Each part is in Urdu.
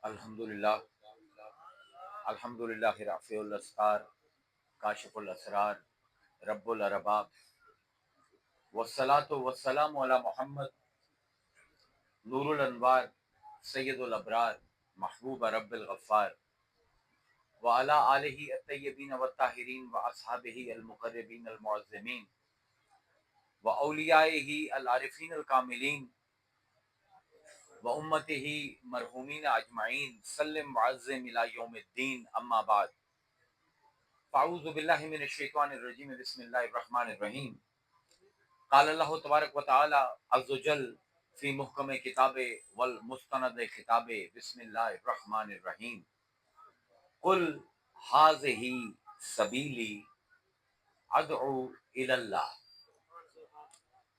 الحمدللہ الحمدللہ رافع الاسرار کاشف الاسرار رب الارباب والصلاة والسلام علی محمد نور الانوار سید الابرار محبوب رب الغفار وعلی آلہ الطیبین والطاہرین واصحابہ المقربین المعظمین واولیائہ العارفین الکاملین وامتہ مرحومین اجمعین سلم معظم الی یوم الدین اما بعد فاعوذ باللہ من الشیطان الرجیم بسم اللہ الرحمن الرحیم قال اللہ تبارک و تعالی عز وجل فی محکم کتاب والمستند خطاب بسم اللہ الرحمن الرحیم قل ھذہ سبیلی ادعو الی اللہ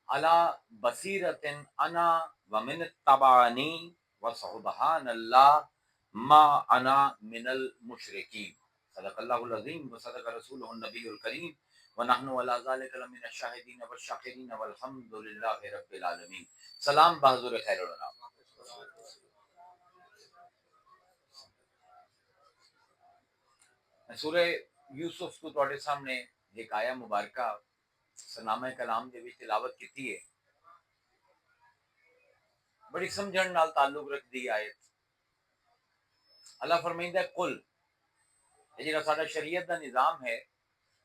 علی بصیرۃ انا ومن اتبعنی وسبحان اللہ ما انا من المشرکین صدق اللہ العظیم وصدق رسولہ النبی الکریم ونحن علی ذلک لمن الشاہدین والشاکرین والحمد للہ رب العالمین۔ سلام بحضور خیر الانام۔ میں سورہ یوسف کو تواڈے سامنے ایک آیا مبارکہ سنامہ کلام دے وچ تلاوت کیتی ہے۔ بڑی سمجھن نال تعلق رکھ دی آیت۔ اللہ فرمائندا ہے قل، یہ جڑا ساڈا شریعت دا نظام ہے،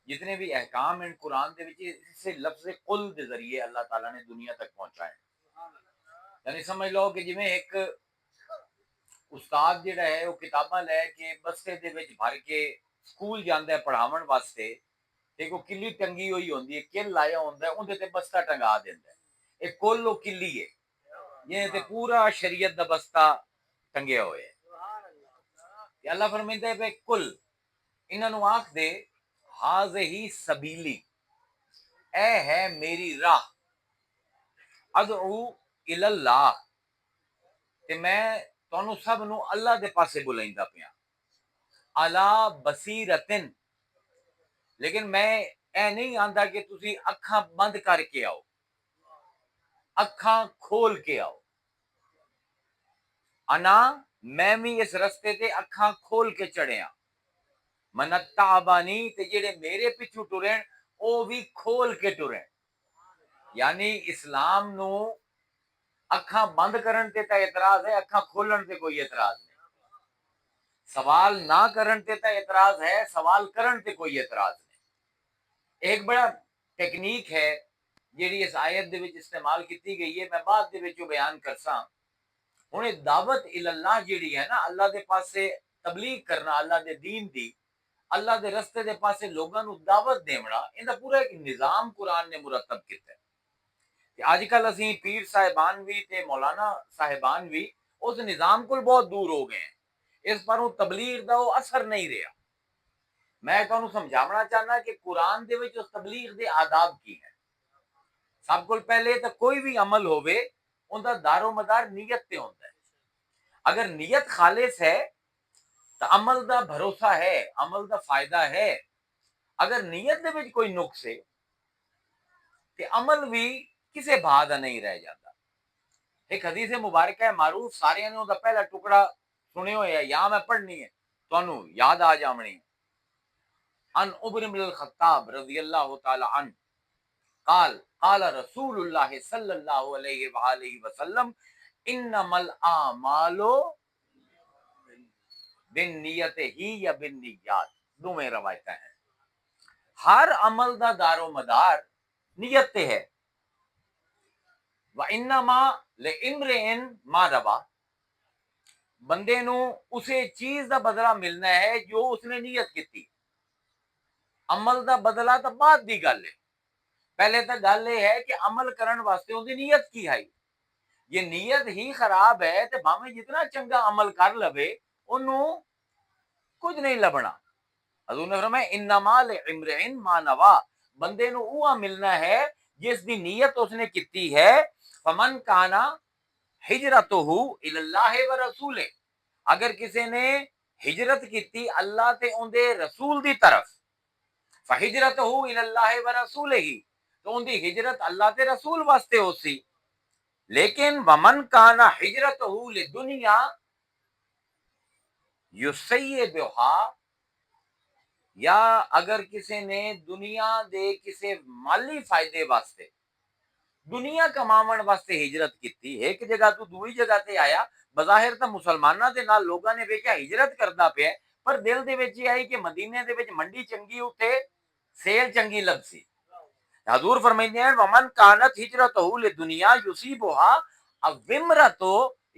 جتنے بھی احکام ہیں قرآن دے وچ اسے لفظ قل دے ذریعے اللہ تعالیٰ نے دنیا تک پہنچائے۔ یعنی سمجھ لو کہ جویں ایک استاد جڑا ہے وہ کتاباں لے کے بستے دے وچ بھر کے سکول جاندا ہے پڑھاون واسطے، ایک وہ کلی ٹنگی ہوئی ہوندی ہے، کل لایا ہوندا ہے، اون تے بستہ ٹنگا دیندا ہے۔ ایک کل وہ کلی ہے، یہ تے پورا شریعت دا بستہ ٹنگیا ہوئے ہے۔ کہ اللہ فرمائندا ہے کل انہاں نو آکھ دے ھذہ سبیلی، اے ہے میری راہ، ادعو الی اللہ، کہ میں تانوں سب نو اللہ دے پاسے بلائندا پیاں، علی بصیرتن، لیکن میں اے نہیں آندا کہ تسی اکھاں بند کر کے آؤ، اکھاں کھول کے آؤ۔ انا میں بھی اس رستے تے اکھاں کھول کے چڑھیاں، من اتبعنی تے جڑے میرے پیچھے ٹرین او بھی کھول کے ٹرین۔ یعنی اسلام نو اکھاں بند کرن تے تا اعتراض ہے، اکھاں کھولن تے کوئی اعتراض نہیں۔ سوال نہ کرن تے تا اعتراض ہے، سوال کرن تے کوئی اعتراض نہیں۔ ایک بڑا ٹیکنیک ہے جیڑی اس آیت دے وچ استعمال کیتی گئی ہے، میں بعد دے وچ بیان کرساں۔ ہن دعوت الی اللہ جیڑی ہے نا، اللہ دے پاسے تبلیغ کرنا اللہ دے دین دی، اللہ دے رستے دے پاسے لوگاں نو دعوت دیونا، ایندا پورا ایک نظام قرآن نے مرتب کیتا ہے۔ کہ آج کل اسی پیر صاحبان بھی تے مولانا صاحبان بھی اس نظام کو بہت دور ہو گئے ہیں، اس پر وہ تبلیغ دا وہ اثر نہیں رہا۔ میں تانوں سمجھاونا چاہنا کہ قرآن دے وچ اس تبلیغ دے آداب کی ہیں۔ سب کو پہلے تو کوئی بھی عمل ہوئے ان دا دار و مدار نیت تے ہوندا ہے۔ اگر نیت خالص ہے تو عمل دا بھروسہ ہے، عمل دا فائدہ ہے۔ اگر نیت دے وچ کوئی نقص ہے تے عمل بھی کسے بھا دا نہیں رہ جاتا۔ ایک حدیث مبارکہ ہے معروف، سارے نے دا پہلا ٹکڑا سنے ہوئے ہے، یا میں پڑھنی ہے تانوں یاد آ جاونی۔ ان عمر بن الخطاب رضی اللہ تعالی عنہ قال قال رسول اللہ صلی اللہ علیہ وآلہ وسلم انما الاعمال بالنیت ہی یا بالنیات، دو میں روایتیں ہیں۔ ہر عمل دا دار و مدار نیت تے ہے۔ وَإِنَّمَا لِامْرِئٍ مَا نَوَىٰ، بندے نو اسے چیز دا بدلہ ملنا ہے جو اس نے نیت کیتی۔ عمل دا بدلہ تو بعد دی گل ہے، پہلے تو گل یہ ہے کہ عمل کرن واسطے ان دی نیت کی ہے۔ یہ نیت ہی خراب ہے تو بھاویں جتنا چنگا عمل کر لوے انہوں کچھ نہیں لبنا۔ حضور نے فرمایا انما لامرئ ما نویٰ، بندے نو اوہ ملنا ہے جس دی نیت اس نے کیتی ہے۔ فمن کانا ہجرتہ الی اللہ و رسولہ، اگر کسی نے ہجرت کیتی اللہ تے ان دے رسول دی طرف، فہجرتہ الی اللہ و رسولہ، تو ان دی ہجرت اللہ تے رسول واسطے ہو سی۔ لیکن ومن کانا ہجرتہ لدنیا، یسیبھا، یا اگر کسی نے دنیا دے کسی مالی فائدے واسطے دنیا کماون واسطے ہجرت کیتی، ایک جگہ تو دوئی جگہ تے آیا، بظاہر تا مسلماناں دے نال لوگاں نے ویکھیا ہجرت کردا پیا، پر دل دے وچ یہ آئی کہ مدینے دے وچ منڈی چنگی، اوتے سیل چنگی لگسی۔ حضور فرمائندے ہیں ومن کانت ہجرتہ لدنیا یصیبھا او امرأۃ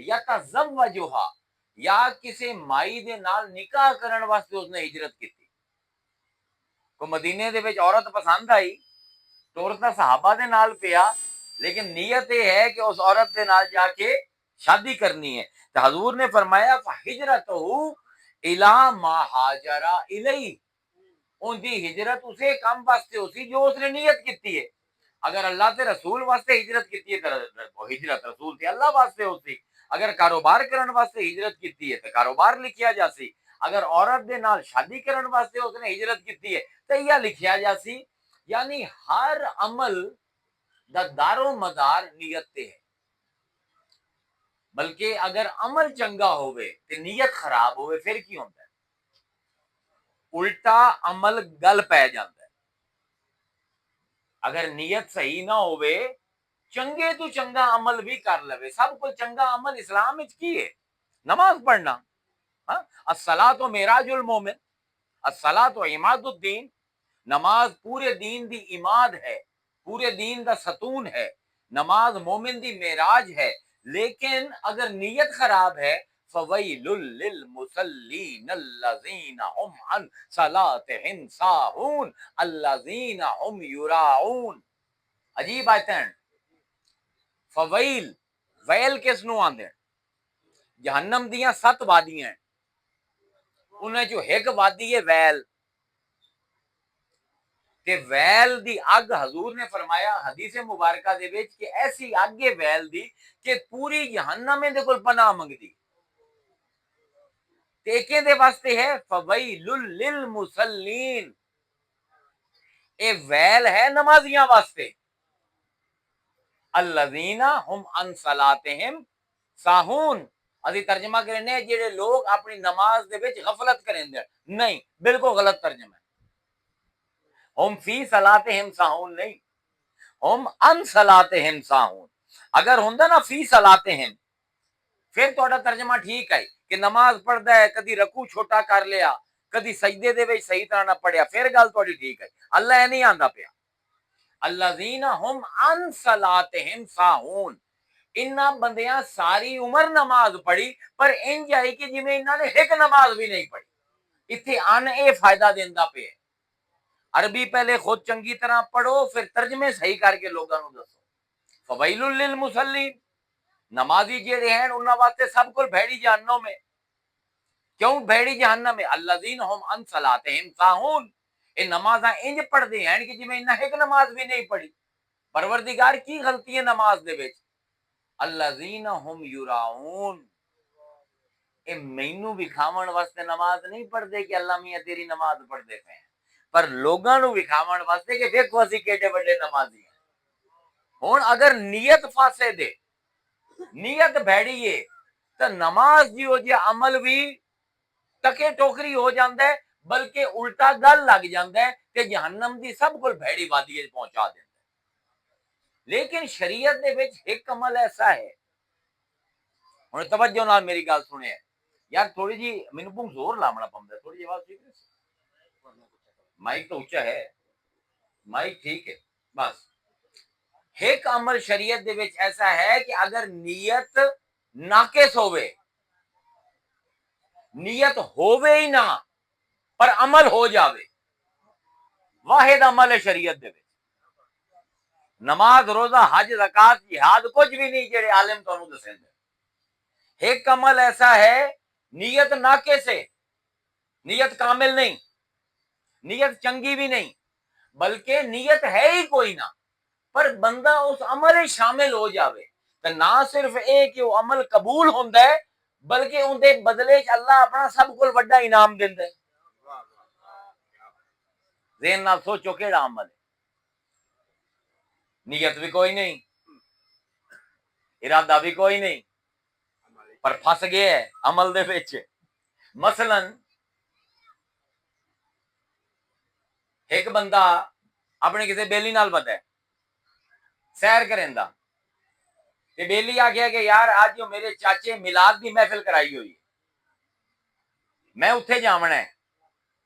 یتزوجھا، یا کسی مائی دے نال نکاح کرن واسطے اس نے ہجرت کیتی، کو مدینے دے وچ عورت پسند آئی، ٹورتا صحابہ دے نال پیا، لیکن نیت یہ ہے کہ اس عورت دے نال جا کے شادی کرنی ہے، تو حضور نے فرمایا فہجرتہ الی ما ہاجر الیہ، ان دی ہجرت اسے کام واسطے ہوسی جو اس نے نیت کیتی ہے۔ اگر اللہ کے رسول واسطے ہجرت کیتی ہے تو ہجرت رسول تے اللہ واسطے ہوسی، اگر کاروبار کرن واسطے ہجرت کیتی ہے تو کاروبار لکھیا جاسی، اگر عورت دے نال شادی کرن واسطے اس نے ہجرت کیتی ہے تو یہ لکھیا جاسی۔ یعنی ہر عمل دا دار و مدار نیت تے ہے، بلکہ اگر عمل چنگا ہوئے تے نیت خراب ہوئے پھر کی ہوتا ہے؟ الٹا عمل گل پہ جاتا ہے۔ اگر نیت صحیح نہ ہوئے، چنگے تو چنگا عمل بھی کر لوے، سب کو چنگا عمل اسلام وچ کی ہے؟ نماز پڑھنا، ہاں، الصلاۃ معراج المومن، الصلاۃ عماد الدین، نماز پورے دین دی عماد ہے، پورے دین دا ستون ہے، نماز مومن دی معراج ہے، لیکن اگر نیت خراب ہے فویل للمصلین الذین هم عن صلاتهم ساہون الذین هم یراؤون۔ عجیب آیتیں، فویل، ویل کس نو آندے؟ جہنم دیاں 7 وادیاں ہیں، انہیں جو ایک وادی ہے ویل، کہ ویل دی اگ، حضور نے فرمایا حدیث مبارکہ دے وچ کہ ایسی اگ ہے ویل دی کہ پوری جہنم دے کول پناہ منگدی، ٹیکے دے واسطے ہے فویل للمصلین، اے ویل ہے نمازیاں واسطے، الذین هم عن صلاتهم ساہون، ادھی ترجمہ کرنے جڑے لوگ اپنی نماز دے وچ غفلت کریں دے، نہیں، بالکل غلط ترجمہ ہے، ہم فی صلاتہم ساہون نہیں، ہم ان صلاتہم ساہون۔ اگر ہوندا نا فی صلاتہم پھر تہاڈا ترجمہ ٹھیک ہے کہ نماز پڑھدا ہے، کدی رکوع چھوٹا کر لیا، کدی سجدے دے وچ صحیح طرح نہ پڑھیا، پھر گل تہاڈی ٹھیک ہے، اللہ اے نہیں آندا پیا۔ الذین ہم عن صلاتہم ساہون، انہاں بندیاں ساری عمر نماز پڑھی پر انج آئی کہ جویں انہاں نے ایک نماز بھی نہیں پڑھی۔ اتنے ان اے فائدہ دیندا پیا، عربی پہلے خود چنگی طرح پڑھو پھر ترجمے صحیح کر کے لوگاں نوں دسو۔ فویل للمصلین، نمازی جڑے ہیں انہاں واسطے سب کو بھیڑی جہنم میں، کیوں بھیڑی جہنم میں؟ الذین ہم عن صلاتہم ساہون، یہ نمازاں انج پڑھدے ہیں کہ جویں انہاں ایک نماز بھی نہیں پڑھی۔ پروردگار کی غلطی ہے نماز دے وچ؟ الذین ہم یراؤون، اے مینوں وکھاون واسطے نماز نہیں پڑھدے کہ اللہ میاں تیری نماز پڑھدے پے ہیں، پر لوگاں نوں وکھاون واسطے کہ ویکھو اسی کیڈے بڑے نمازی ہیں۔ ہن اگر نیت فاسد ہے، نیت بھیڑی ہے، تو نماز جیو جی عمل بھی ٹکے ٹوکری ہو جاندا ہے، بلکہ الٹا گل لگ جاندا ہے کہ جہنم دی سب کو بھیڑی وادی وچ پہنچا دیندا ہے۔ لیکن شریعت دے وچ ایک عمل ایسا ہے، ہن توجہ نال میری گل سنیں یار، تھوڑی جی مینوں بہت زور لاونا پوندا ہے، تھوڑی جی آواز ٹھیک ہے؟ مائک تو اونچا ہے، مائک ٹھیک ہے، بس۔ ایک عمل شریعت دے وچ ایسا ہے کہ اگر نیت ناقص ہوئے، نیت ہووے ہی نہ پر عمل ہو جاوے، واحد عمل ہے شریعت دے وچ، نماز روزہ حج زکات جہاد کچھ بھی نہیں جڑے عالم تانوں دسیں دے۔ ایک عمل ایسا ہے نیت ناقص ہے، نیت کامل نہیں، نیت چنگی بھی نہیں، بلکہ نیت ہے ہی کوئی نہ، پر بندہ اس عمل میں شامل ہو جاوے تو نہ صرف اے کہ وہ عمل قبول ہوندا ہے، بلکہ ان دے بدلے چ اللہ اپنا سب کو بڑا انعام دیندا ہے۔ ذہن نال سوچو کیڑا عمل ہے؟ نیت بھی کوئی نہیں، ارادہ بھی کوئی نہیں، پر پھس گیا ہے عمل دے وچ، مثلاً ایک بندہ اپنے کسی بیلی نال بندہ ہے سیر کریں دا تے بیلی آ گیا کہ یار آج جو میرے چاچے میلاد دی محفل کرائی ہوئی میں اتھے جامنا ہے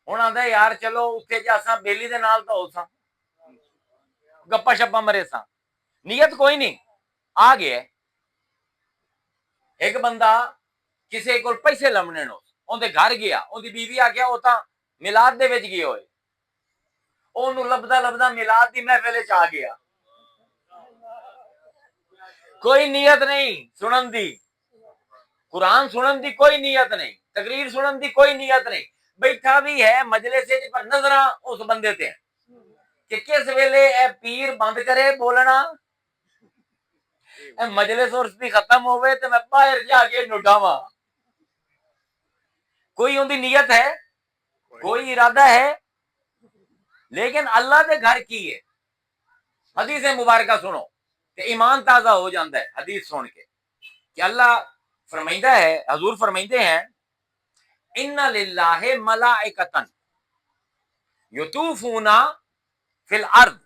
ہن آندا یار چلو اتھے جاساں بیلی دے نال تو ہو ساں گپا شپا مرے ساں نیت کوئی نہیں آ گیا ایک بندہ کسی کو پیسے لمنے نو اون دے گھر گیا اون دی بیوی آ گیا او تاں میلاد دے وچ گئے ہوئے اونوں لبدا لبدا میلاد دی محفل وچ آ گیا کوئی نیت نہیں سنن دی قرآن سنن دی کوئی نیت نہیں تقریر سنن دی کوئی نیت نہیں بیٹھا بھی ہے مجلس پر نظراں اس بندے تے کہ کس ویلے اے پیر بند کرے بولنا اے مجلس اور دی ختم ہوئے تے میں باہر جا کے نڈاواں کوئی ان دی نیت ہے کوئی ارادہ ہے لیکن اللہ دے گھر کی ہے حدیث مبارکہ سنو کہ ایمان تازہ ہو جاندہ ہے حدیث سن کے کہ اللہ فرمائندہ ہے حضور فرمائندے ہیں ان للہ ملائکتن یطوفون فی الارض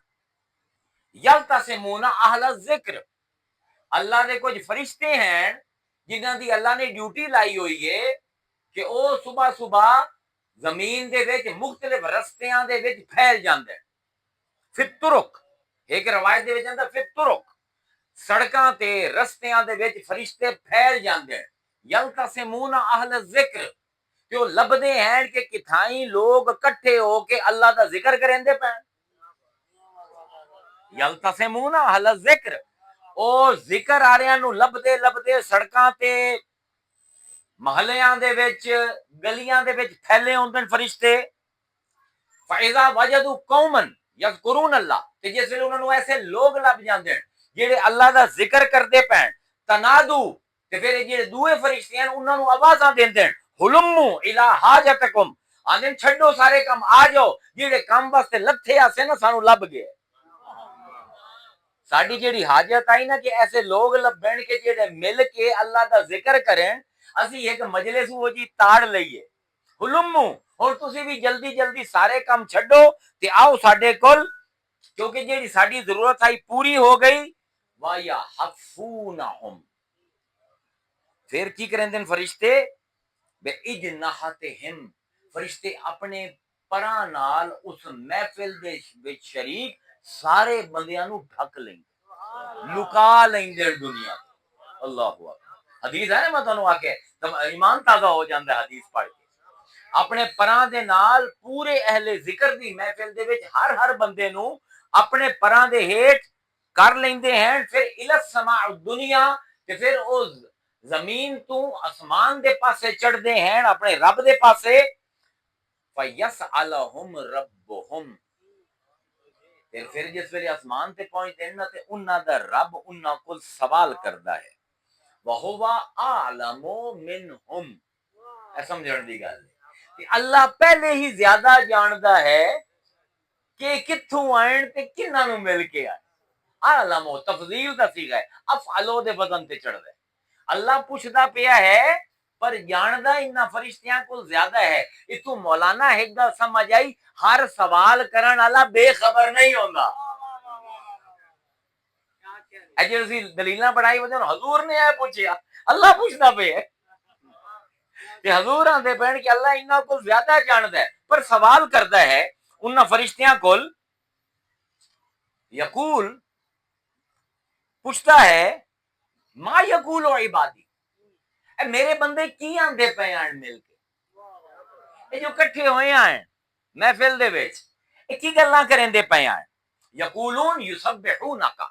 یلتسمون اہل الذکر اللہ دے کچھ فرشتے ہیں جنہاں دی اللہ نے ڈیوٹی لائی ہوئی ہے کہ او صبح صبح زمین دے وچ مختلف رستیاں دے وچ پھیل جاندے فی الطرق ایک روایت دے وچ آندا فی الطرق سڑکاں تے رستیاں دے وچ فرشتے پھیل جاندے یلتسمون اہل الذکر کہ وہ لبدے ہیں کہ کتھائیں لوگ کٹھے ہو کے اللہ دا ذکر کریندے پے یلتسمون اہل الذکر او ذکر آ رہے نو لبدے لبدے سڑکاں تے محلیاں دے وچ گلیاں دے وچ پھیلے ہوندے فرشتے فَإِذَا وَجَدُوا قَوْمًا يَذْكُرُونَ اللَّهَ کہ جس ویلے انہاں نو ایسے لوگ لب جاندے جڑے اللہ دا ذکر کردے پین تنادو تے پھر جڑے دوے فرشتے ہیں انہاں نو آوازاں دیندے حلمو الی حاجتکم آندے چھڈو سارے کم آ جاؤ جڑے کام واسطے لتھے آسے نا سانو لب گئے ساڈی جڑی حاجت آئی نا کہ ایسے لوگ لبن کے جڑے مل کے اللہ دا ذکر کریں اسی ایک مجلس وہ جی تاڑ لئیے حلمو اور تسی بھی جلدی جلدی سارے کام چھڈو تے آؤ ساڈے کول کیونکہ جیڑی ساڈی ضرورت آئی پوری ہو گئی وَيَحَفُونَهُمْ پھر کی کریں دن فرشتے بِإِجْنَحَتِهِمْ فرشتے اپنے پراں نال اس محفل دے وچ شریک سارے بندیاں نو ڈھک لیں لکا لیں دے دنیا اللہ اکبر حدیث ہے نا میں تانوں آکے ایمان تازہ ہو جاندا ہے حدیث پڑھ کے اپنے پراں دے نال پورے اہل ذکر دی محفل دے وچ ہر بندے نو اپنے پراں دے ہیٹھ کر لیندے ہیں پھر الی السماء الدنیا کہ پھر او زمین تو آسمان دے پاسے چڑھ دے ہیں اپنے رب دے پاسے فَيَسْأَلَهُمْ رَبُّهُمْ پھر جس ویلے آسمان تے پہنچ دے نا تے انہاں دا رب انہاں کو سوال کردا ہے وَهُوَ أَعْلَمُ مِنْهُمْ اے سمجھن دی گل کہ اللہ پہلے ہی زیادہ جاندا ہے کہ کتھوں آئن تے کنہاں نو مل کے آئے عالم و تفضیل دا صیغہ ہے افعلو دے وزن تے چڑھ دے اللہ پوچھدا پیا ہے پر جاندا انہاں فرشتیاں کو زیادہ ہے اتو مولانا ایک گل سمجھ آئی ہر سوال کرن والا بے خبر نہیں ہوندا اجے دلیلاں بڑھائی وجہ حضور نے اے پوچھیا اللہ پوچھدا پیا ہے کہ حضور آندے پہن کہ اللہ انہاں کو زیادہ جاندا ہے پر سوال کردا ہے انہاں فرشتیاں کول یقول پوچھتا ہے ما یقول عبادی اے میرے بندے کی آندے پے آن مل کے اے جو کٹھے ہوئے ہیں محفل دے وچ اے کی گلاں کریندے پے ہیں یقولون یسبحونک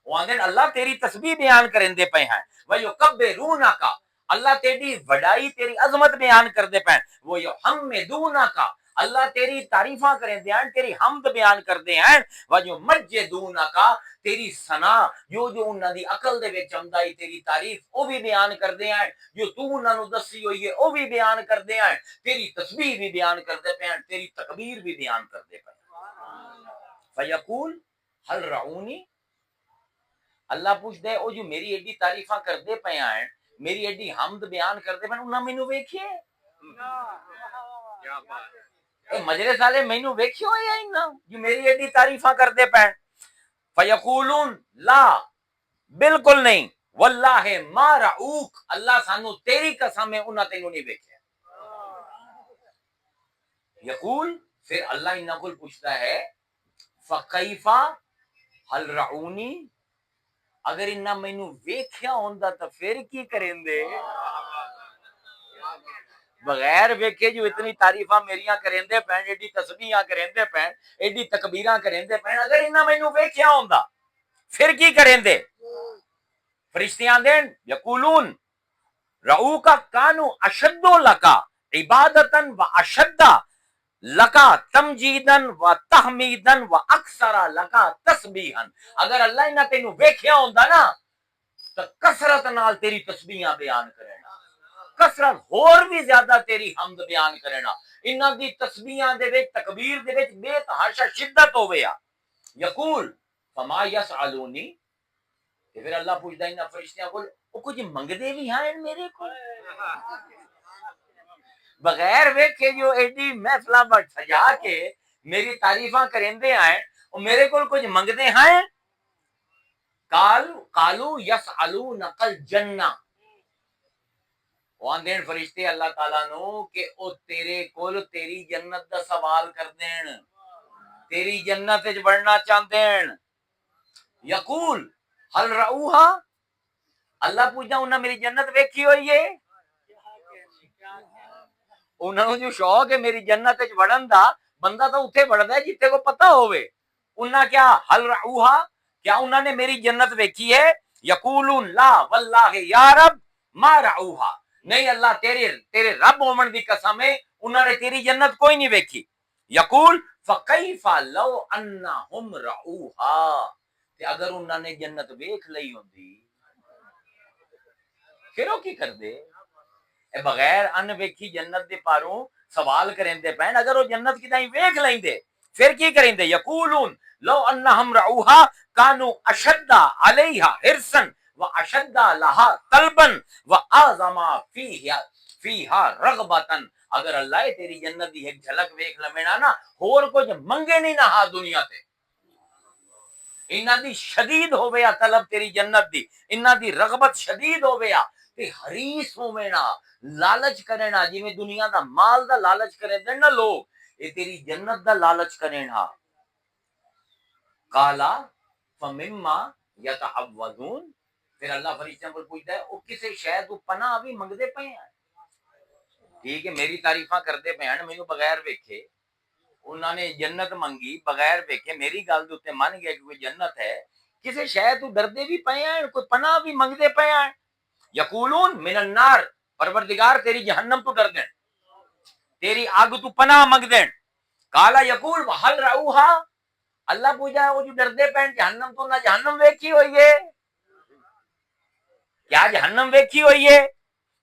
وہ آندے اللہ تیری تسبیح بیان کریندے پے ہیں ویکبرونک اللہ تیری وڈائی تیری عظمت بیان کردے پے وہ یحمدونک اللہ تیری تعریفاں کریں دے ہیں تیری حمد بیان کر دے ہیں وجو مجدونکا تیری ثنا جو انہاں دی عقل دے وچ آمدائی تیری تعریف او بھی بیان کر دے ہیں جو تو انہاں نو دسی ہوئی ہے او بھی بیان کر دے ہیں تیری تسبیح بھی بیان کر دے ہیں تیری تکبیر بھی بیان کر دے ہیں فیقول حل رعونی اللہ پوچھ دے او جو میری ایڈی تعریفاں کر دے پے ہیں میری ایڈی حمد بیان کر دے پے انہاں مینوں ویکھے اے مجلس والے مینوں ویکھیو یا انہاں جو میری ایڈی تعریفاں کردے پین فیقولون لا بالکل نہیں واللہ ما رعوک اللہ سانو تیری قسم ہے انہاں تینوں نہیں ویکھیا یقول پھر اللہ انہاں کو پوچھتا ہے فکیفا حل رعونی اگر انہاں مینوں ویکھیا ہوندا تا پھر کی کریندے بغیر ویکھے جو اتنی تعریفاں میریاں کریندے پین ایڈی تسبیحاں کریندے پین ایڈی تکبیراں کریندے پین اگر انہاں مینوں ویکھیا ہوندا پھر کی کریندے فرشتیاں دین یقولون رعوکا کانو اشدو لکا عبادتن و اشدہ لکا تمجیدن و تحمیدن و اکثر لکا تسبیحن اگر اللہ انہاں تینوں ویکھیا ہوندا نا تو کثرت نال تیری تسبیحاں بیان کرنا کثرت اور بھی زیادہ تیری حمد بیان کرنا انہاں دی تسبیحاں دے وچ تکبیر دے وچ بے تحاشا شدت ہویا یقول فما یسألونی کہ پھر اللہ پوچھدا انہاں فرشتیاں کول او کچھ منگدے بھی ہیں میرے کو بغیر ویکھے جو ایڈی محفلاں سجا کے میری تعریفاں کریندے ہیں اور میرے کول کچھ منگدے ہیں قالو یسألونک الجنہ وہاں دین فرشتے اللہ تعالیٰ نو کہ او تیرے کول تیری جنت دا سوال کر دین تیری جنت وچ بڑھنا چاہندین یقول حل رعوہا اللہ پوچھدا انہاں میری جنت ویکھی ہوئی ہے انہاں جو شوق ہے میری جنت وچ وڑن دا بندہ تو اتھے وڑدا ہے جتھے کو پتہ ہوئے انہاں کیا حل رعوہا کیا انہاں نے میری جنت ویکھی ہے یقولون لا واللہ یا رب ما رعوہا نہیں اللہ تیرے رب ہومن دی قسم ہے انہاں نے تیری جنت کوئی نہیں ویکھی یقول فکیف لو انہم رعوہا کہ اگر انہاں نے جنت ویکھ لئی ہوندی پھر وہ کی کر دے اے بغیر ان ویکھی جنت دے پاروں سوال کریندے پین اگر وہ جنت کی تائیں ویکھ لیندے پھر کی کریندے یقولون لو انہم رعوہا کانو اشد علیہا حرصا واشد لہا طلبا واعظم فیہا رغبتا اگر اللہ تیری جنت دی ایک جھلک ویکھ لمینا نا اور کچھ منگے نہیں نہ دنیا تے انہاں دی شدید ہویا طلب تیری جنت دی انہاں دی رغبت شدید ہویا تے حریص ہونا لالچ کرنا جی میں دنیا دا مال دا لالچ کرے دن نا لوگ یہ تیری جنت دا لالچ کرنا قالا فمما یتعوذون پھر اللہ فرشتوں کو پوچھتا ہے وہ کسے شاید وہ پناہ بھی منگدے پے ہیں ٹھیک ہے میری تعریفاں کردے پے ہیں مینوں بغیر ویکھے انہوں نے جنت منگی بغیر ویکھے میری گل دے اوتے من گیا کہ کوئی جنت ہے کسے شاید تو ڈردے بھی پے ہیں کوئی پناہ بھی منگدے پے ہیں یقولون من النار پروردگار تیری جہنم تو ڈر دین تیری آگ تو پناہ منگ دین کالا یقول وحل رعوہا اللہ پوچھا ہے وہ جو ڈردے پین جہنم تو نہ جہنم ویکھی ہوئی ہے کیا جہنم ویکھی ہوئی ہے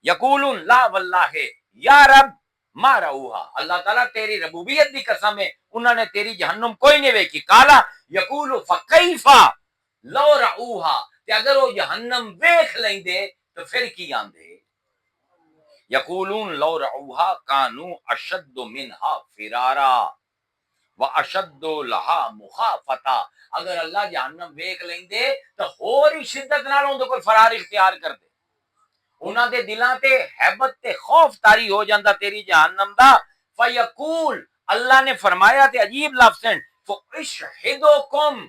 یقولون لا واللہ یا رب ما رعوہا اللہ تعالیٰ تیری ربوبیت دی قسم ہے انہوں نے تیری جہنم کوئی نہیں ویکھی کالا یقول فکیفا لو رعوہا کہ اگر وہ جہنم ویکھ لیندے تو پھر کی آندے یقولون لو رعوہا کانو اشد منہا فرارا واشد لہا مخافتا اگر اللہ جہنم ویکھ لیندے تو اور ہی شدت نال اون دے کوئی فرار اختیار کر دے انہاں دے دلاں تے ہیبت تے خوف طاری ہو جاندا تیری جہنم دا فیقول اللہ نے فرمایا تے عجیب لفظ ہیں فاشہدوکم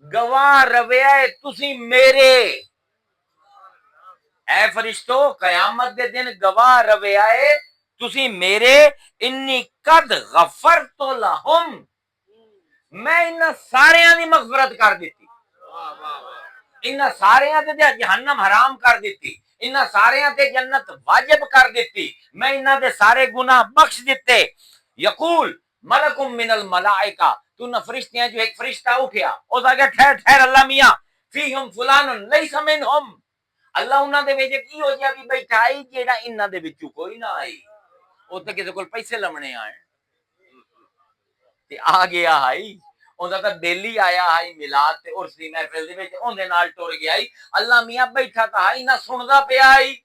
گواہ رویا تسی میرے اے فرشتو قیامت دے دن گواہ رویا تسی میرے انی قد غفرت لہم میں انہاں ساریاں دی مغفرت کر دیتی انہاں ساریاں تے جہنم حرام کر دیتی انہاں ساریاں تے جنت واجب کر دیتی میں انہاں دے سارے گناہ بخش دیتے یقول ملکم من الملائکہ تو نہ فرشتیاں جو ایک فرشتہ اٹھیا او کہا ٹھہر اللہ میاں فیہم فلان لیس منہم اللہ انہاں دے وچ کی ہو جیا بھی بیٹھا آئی جیڑا انہاں دے وچوں کوئی نہ آئی او تے کسے کول پیسے لمنے آئے تے آ گیا آئی اوندا تا ڈیلی آیا آئی میلاد تے عرس دی محفل دے وچ اوندے نال ٹر گیا آئی اللہ میاں بیٹھا تا آئی نہ سندا پیا آئی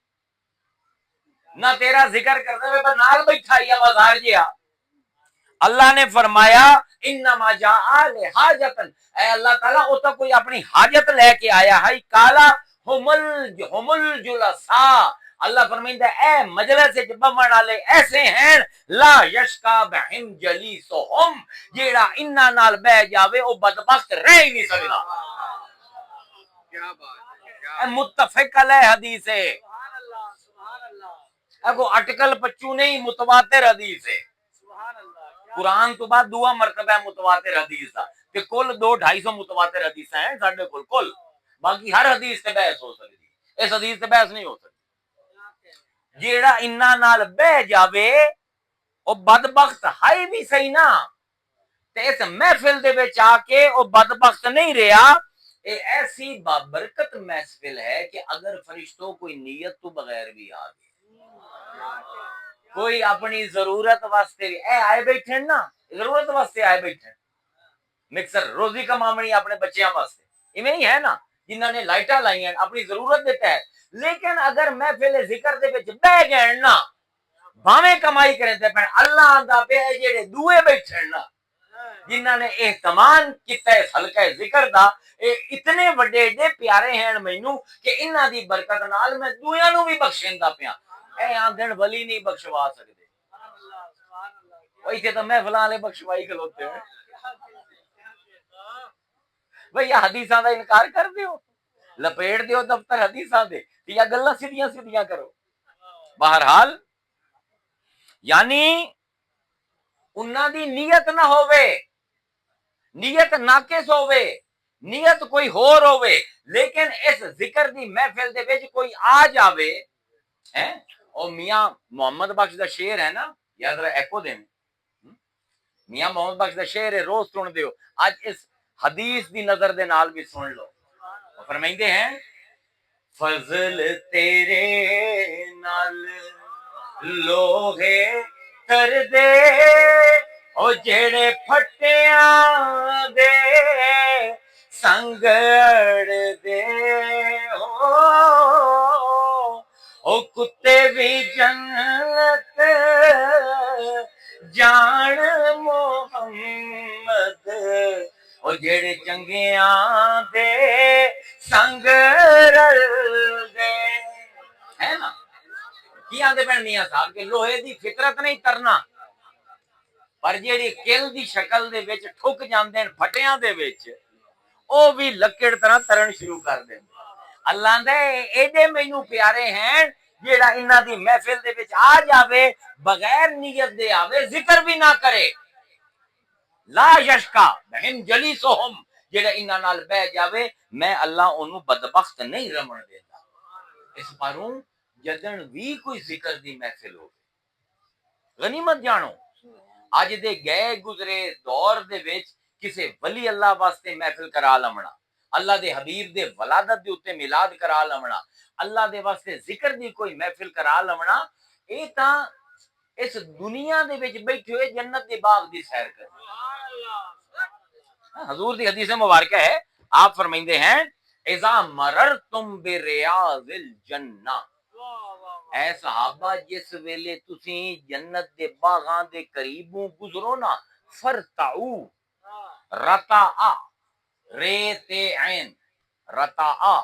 نہ تیرا ذکر کرتے ہوئے پر نال بیٹھا یا بازار جیا. اللہ نے فرمایا انما جاء لحاجتن، اے اللہ تعالیٰ وہ تو کوئی اپنی حاجت لے کے آیا ہے. کالا ہم الجلساء، اللہ فرمائندہ اے مجلس وچ بہن والے ایسے ہیں لا یشکا بہم جلیسہم، جیڑا انہاں نال بہ جاوے او بدبخت رہ ہی نہیں سکدا. کیا بات ہے، متفق علیہ حدیث ہے، سبحان اللہ سبحان اللہ اگو اٹکل پچو نہیں، متواتر حدیث ہے. سبحان اللہ. قرآن تو بعد دعا مرتبہ متواتر حدیث دا کہ کل 200-250 متواتر حدیث ہیں ساڈے کل باقی ہر حدیث تے بحث ہو سکتی، اس حدیث تے بحث نہیں ہو سکتی. جیڑا انہاں نال بہ جاوے او بدبخت ہے بھی صحیح نا، تے اس محفل دے وچ آ کے او بدبخت نہیں رہیا. اے ایسی بابرکت محفل ہے کہ اگر فرشتوں کوئی نیت تو بغیر بھی آ گئے، کوئی اپنی ضرورت واسطے اے آئے بیٹھے نا، ضرورت واسطے آئے بیٹھے، مکسر روزی کمامنی اپنے بچیاں واسطے، ایویں ہی ہے نا جنہاں نے لائٹاں لائی ہیں اپنی ضرورت دے تحت. لیکن اگر محفل ذکر دے وچ بہ گئے نا، بھاویں کمائی کریں تے پھر اللہ آندا پہ جڑے دوئے بیٹھے نا جنہاں نے اہتمام کیتا ہے حلقہ ذکر دا، اے اتنے وڈے ایڈے پیارے ہیں مینوں کہ انہاں دی برکت نال میں دویاں نوں بھی بخشیندا پیا. اے آندن ولی نہیں بخشوا سکدے، وہی تو محفل والے بخشوائی کھلوتے ہیں. بھئی حدیثاں دا انکار کر دیو، لپیٹ دیو دفتر حدیثاں دے یا گلاں سیدھیاں سیدھیاں کرو. بہرحال یعنی انہاں دی نیت نہ ہووے، نیت ناقص ہووے، نیت کوئی ہور ہووے، لیکن اس ذکر دی محفل دے وچ کوئی آ جاوے ہیں اور میاں محمد بخش دا شعر ہے نا، یا ذرا ایکو دیں، میاں محمد بخش دا شعر ہے روز سن دیو، آج اس حدیث دی نظر دے نال بھی سن لو. فرمائندے ہیں فضل تیرے نال لوہے کر دے او جڑے پھٹیاں دے سنگڑ دے او کتے بھی جنت جان محمد او جڑے چنگیاں دے سنگ رل دے. ہے نا کی آندے پہن میاں صاحب کہ لوہے دی فطرت نہیں ترنا، پر جیڑی کل دی شکل دے وچ ٹھک جاندے پھٹیاں دے وچ او بھی لکڑ طرح ترن شروع کر دیں. اللہ دے ایڈے مینوں پیارے ہیں جیڑا انہاں دی محفل دے وچ آ جاوے بغیر نیت دے آوے، ذکر بھی نہ کرے، لا یشکا بہم جلیسہم، جیڑا انہاں نال بہ جاوے میں اللہ اونوں بدبخت نہیں رمن دیندا. اس پاروں جدن بھی کوئی ذکر دی محفل ہو غنیمت جانو. اج دے گئے گزرے دور دے وچ کسے ولی اللہ واسطے محفل کرا لمنا، اللہ دے حبیب دے ولادت دے اوتے میلاد کرا لمنا، اللہ دے واسطے ذکر دی کوئی محفل کرا لمنا، اے تاں اس دنیا دے وچ بیٹھے ہوئے جنت دے باغ دی سیر کر. حضور دی حدیث مبارکہ ہے، آپ فرمائندے ہیں اذا مررتم بریاض الجنہ، اے صحابہ جس ویلے تسی جنت دے باغاں دے قریبوں گزرو نا، فرتعو رتعا رے تے عین رتعا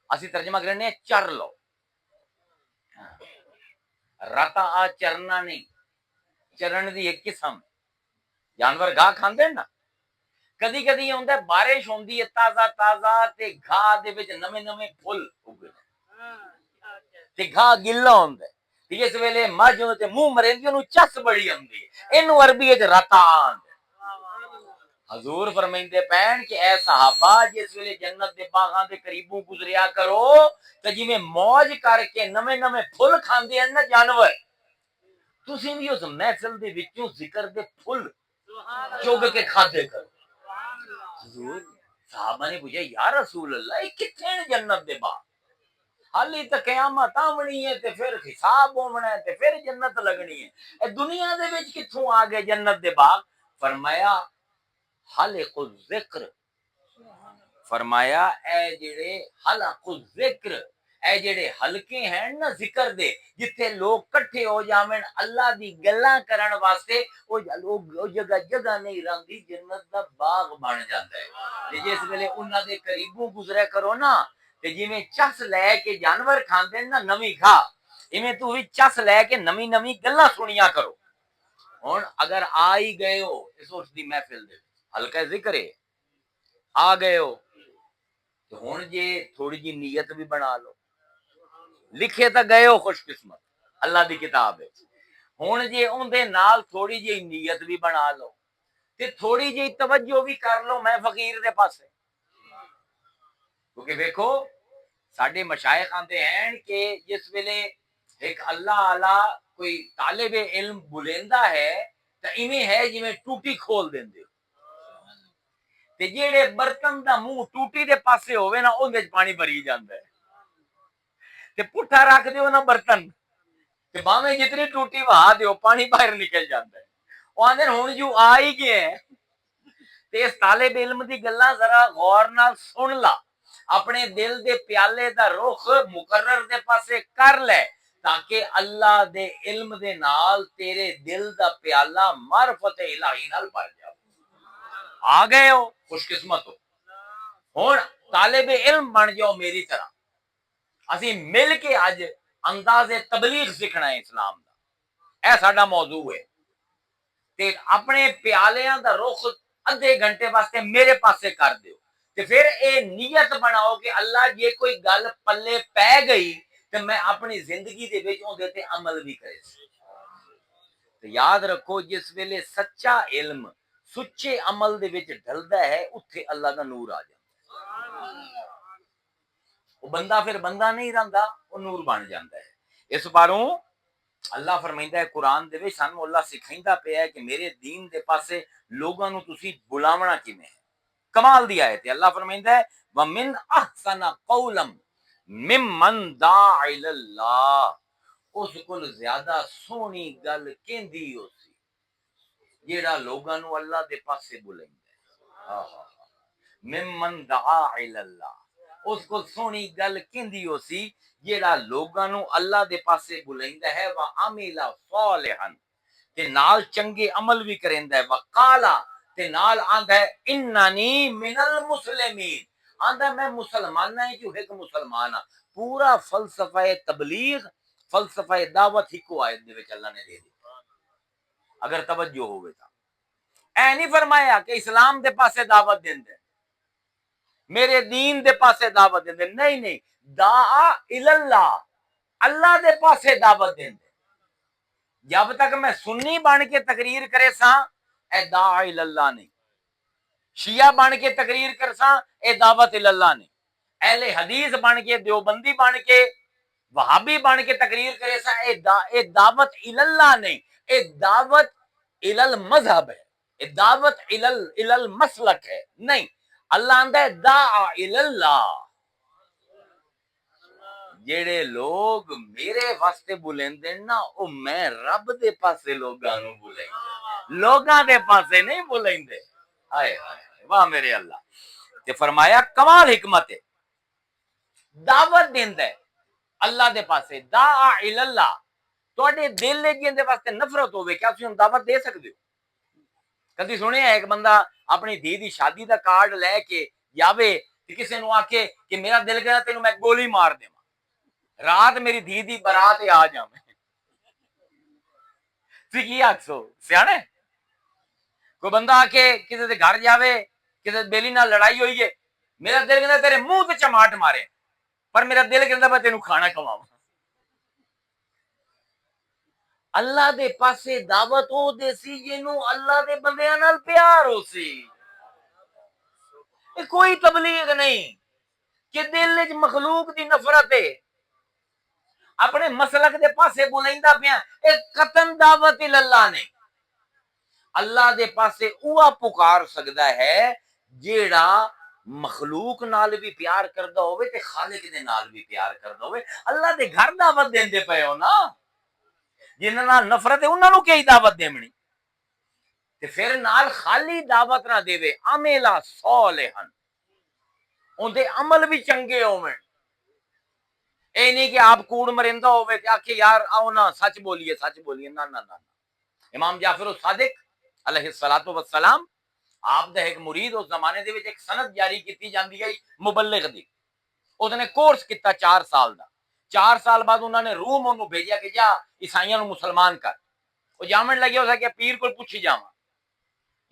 اسی ترجمہ کرنے چر لو. رتعا چرنا نہیں، چرن دی ایک قسم، جانور گاہ کھاندے نا، کدی کدی ہوندا بارش ہوندی ہے تازہ تازہ تے گھاہ دے وچ نویں نویں پھل اگے تے گھاہ گلا ہوندا ہے، جس ویلے مجھ تے منہ مریندی اونوں چس بڑی ہوندی ہے، اینوں عربی وچ رتا آندا. حضور فرمائندے پین کہ اے صحابہ جس ویلے جنت دے باغاں دے قریبوں گزریا کرو تے جویں موج کر کے نویں نویں پھل کھاندے ہیں نا جانور، تسی بھی اس محفل دے وچوں ذکر دے پھل چگ کے کھادے کرو. حضور صحابہ نے پوچھا یا رسول اللہ یہ کتنے ہیں جنت دے باغ؟ حالی تو قیامت آونی ہے تے پھر حساب ہونا ہے تے پھر جنت لگنی ہے، اے دنیا دے وچ کتھوں آ گئے جنت دے باغ؟ فرمایا حلق الذکر، فرمایا اے جڑے حلق الذکر اے جڑے حلقے ہیں نا ذکر دے جتھے لوگ کٹھے ہو جاویں اللہ دی گلاں کرن واسطے او جگہ جگہ نہیں رہندی جنت دا باغ بن جاندا ہے تے جس ویلے انہاں دے قریبوں گزرے کرو نا تے جویں چس لے کے جانور کھاندے نا نویں کھا ایویں تو بھی چس لے کے نویں نویں گلاں سنیا کرو ہن اگر آ ہی گئے ہو اس وقت دی محفل دے حلقہ ذکر ہے آ گئے ہو تو ہن جے تھوڑی جی نیت بھی بنا لو لکھے تا گئے ہو خوش قسمت اللہ دی کتاب ہے ہن جے اون دے نال تھوڑی جی نیت بھی بنا لو تے تھوڑی جی توجہ بھی کر لو میں فقیر دے پاسے کیونکہ دیکھو ساڈے مشائخ آندے ہیں کہ جس ویلے ایک اللہ اعلی کوئی طالب علم بلیندا ہے تے ایویں ہے جویں ٹوٹی کھول دیندے تے جیڑے برتن دا منہ ٹوٹی دے پاسے ہوے نا اون وچ پانی بھری جاندا ہے تے پٹھا رکھ دیو نا برتن تے باویں جتنی ٹوٹی وہا دیو پانی باہر نکل جاندا ہے او آندے ہن جو آ ہی گئے ہیں تے اس طالب علم دی گلاں ذرا غور نال سن لا اپنے دل دے پیالے دا رخ مقرر دے پاسے کر لے تاکہ اللہ دے علم دے نال تیرے دل دا پیالہ معرفت الہی نال بھر جائے آ گئے ہو خوش قسمت ہو ہن طالب علم بن جاؤ میری طرح اسی مل کے اج انداز تبلیغ سیکھنا ہے اسلام دا اے ساڈا موضوع ہے تے اپنے پیالیاں دا رخ ادھے گھنٹے واسطے میرے پاسے کر دیو تے پھر اے نیت بناؤ کہ اللہ یہ کوئی گل پلے پے گئی تے میں اپنی زندگی دے وچ اون دے تے عمل بھی کرے تے یاد رکھو جس ویلے سچا علم سچے عمل دے وچ ڈھلدا ہے اتھے اللہ دا نور آ جاندا وہ بندہ پھر بندہ نہیں رہندا وہ نور بن جاندا ہے اس باروں اللہ فرمائندا ہے قرآن دے وچ سانوں اللہ سکھائندا پیا ہے کہ میرے دین دے پاسے لوگاں نو تسی بلاونا کیویں ہے کمال دی آیت ہے اللہ فرمائندا ہے ومن احسن قولا ممن دعا الی اللہ اس کول زیادہ سونی گل کیندی ہو سی جیڑا لوگاں نو اللہ دے پاسے بلیندا ہے ممن دعا الی اللہ اس کو سونی گل کیندی ہو سی جیڑا لوگاں نو اللہ دے پاسے بلیندا ہے وا عمل صالحا تے نال چنگے عمل بھی کریندا ہے وقالا تے نال آندا ہے اننی من المسلمین آندا میں مسلماناں جو ایک مسلمان ہاں پورا فلسفہ تبلیغ فلسفہ دعوت ہی کو آیت دے وچ اللہ نے دے دتا اگر توجہ ہوے تا اے نہیں فرمایا کہ اسلام دے پاسے دعوت دیندے میرے دین دے پاسے دعوت دیندے نہیں نہیں دعا اللہ اللہ دے پاسے دعوت دیندے جب تک میں سنی بن کے تقریر کرے ساں اے دعا اللہ نہیں شیعہ بن کے تقریر کر ساں اے دعوت اللہ نہیں اہل حدیث بن کے دیوبندی بن کے وہابی بن کے تقریر کرے ساں اے دعوت اللہ نہیں اے دعوت المذہب ہے اے دعوت المسلک ہے نہیں اللہ آندا ہے دعا اللہ جڑے لوگ میرے واسطے بلیندے نا او میں رب دے پاسے لوگاں نو بلیندے لوگاں دے پاسے نہیں بلیندے ہائے ہائے واہ میرے اللہ تے فرمایا کمال حکمت ہے دعوت دیندا ہے اللہ دے پاسے دعا اللہ تواڈے دل جے واسطے نفرت ہوے کیا تسی دعوت دے سکدے ہو کدی سنیا ایک بندہ اپنی دھی دی شادی دا کارڈ لے کے جاوے تے کسے نو آکھے کہ میرا دل کہندا تینوں میں گولی مار دے رات میری دھی دی برات آ جاویں تسی کی آکھسو سیانے کوئی بندہ آ کے کسی دے گھر جاوے کسی بیلی نال لڑائی ہوئی ہے میرا دل کہندا تیرے منہ تے چماٹ مارے پر میرا دل کہندا میں تینوں کھانا کھواواں اللہ دے پاسے دعوت ہو دے سی جنوں اللہ دے بندیاں نال پیار ہو سی کوئی تبلیغ نہیں کہ دل وچ مخلوق دی نفرت ہے اپنے مسلک دے پاسے بلیندا پیا اے قطن دعوت اللہ نہیں اللہ دے پاسے اوہ پکار سکدا ہے جیڑا مخلوق نال بھی پیار کردا ہوے تے خالق دے نال بھی پیار کردا ہوے اللہ دے گھر دعوت دیندے پئے ہو نا جنہاں نال نفرت ہے انہاں نوں کی دعوت دیمنی تے پھر نال خالی دعوت نہ دیوے عمل صالحا اون دے عمل بھی چنگے ہوویں اے نہیں کہ آپ کوڑ مرندہ ہوئے کہ آکھے یار آؤ نا سچ بولیے نا نا نا۔ امام جعفر الصادق علیہ الصلوۃ والسلام آپ دا ایک مرید اس زمانے دے وچ ایک سند جاری کیتی جاندی ہے مبلغ دی، اس نے کورس کیتا 4 سال دا، 4 سال بعد انہوں نے روم انہوں بھیجیا کہ جا عیسائیاں نو مسلمان کر، وہ جامن لگیا ہو کہ پیر کو پوچھی جاواں۔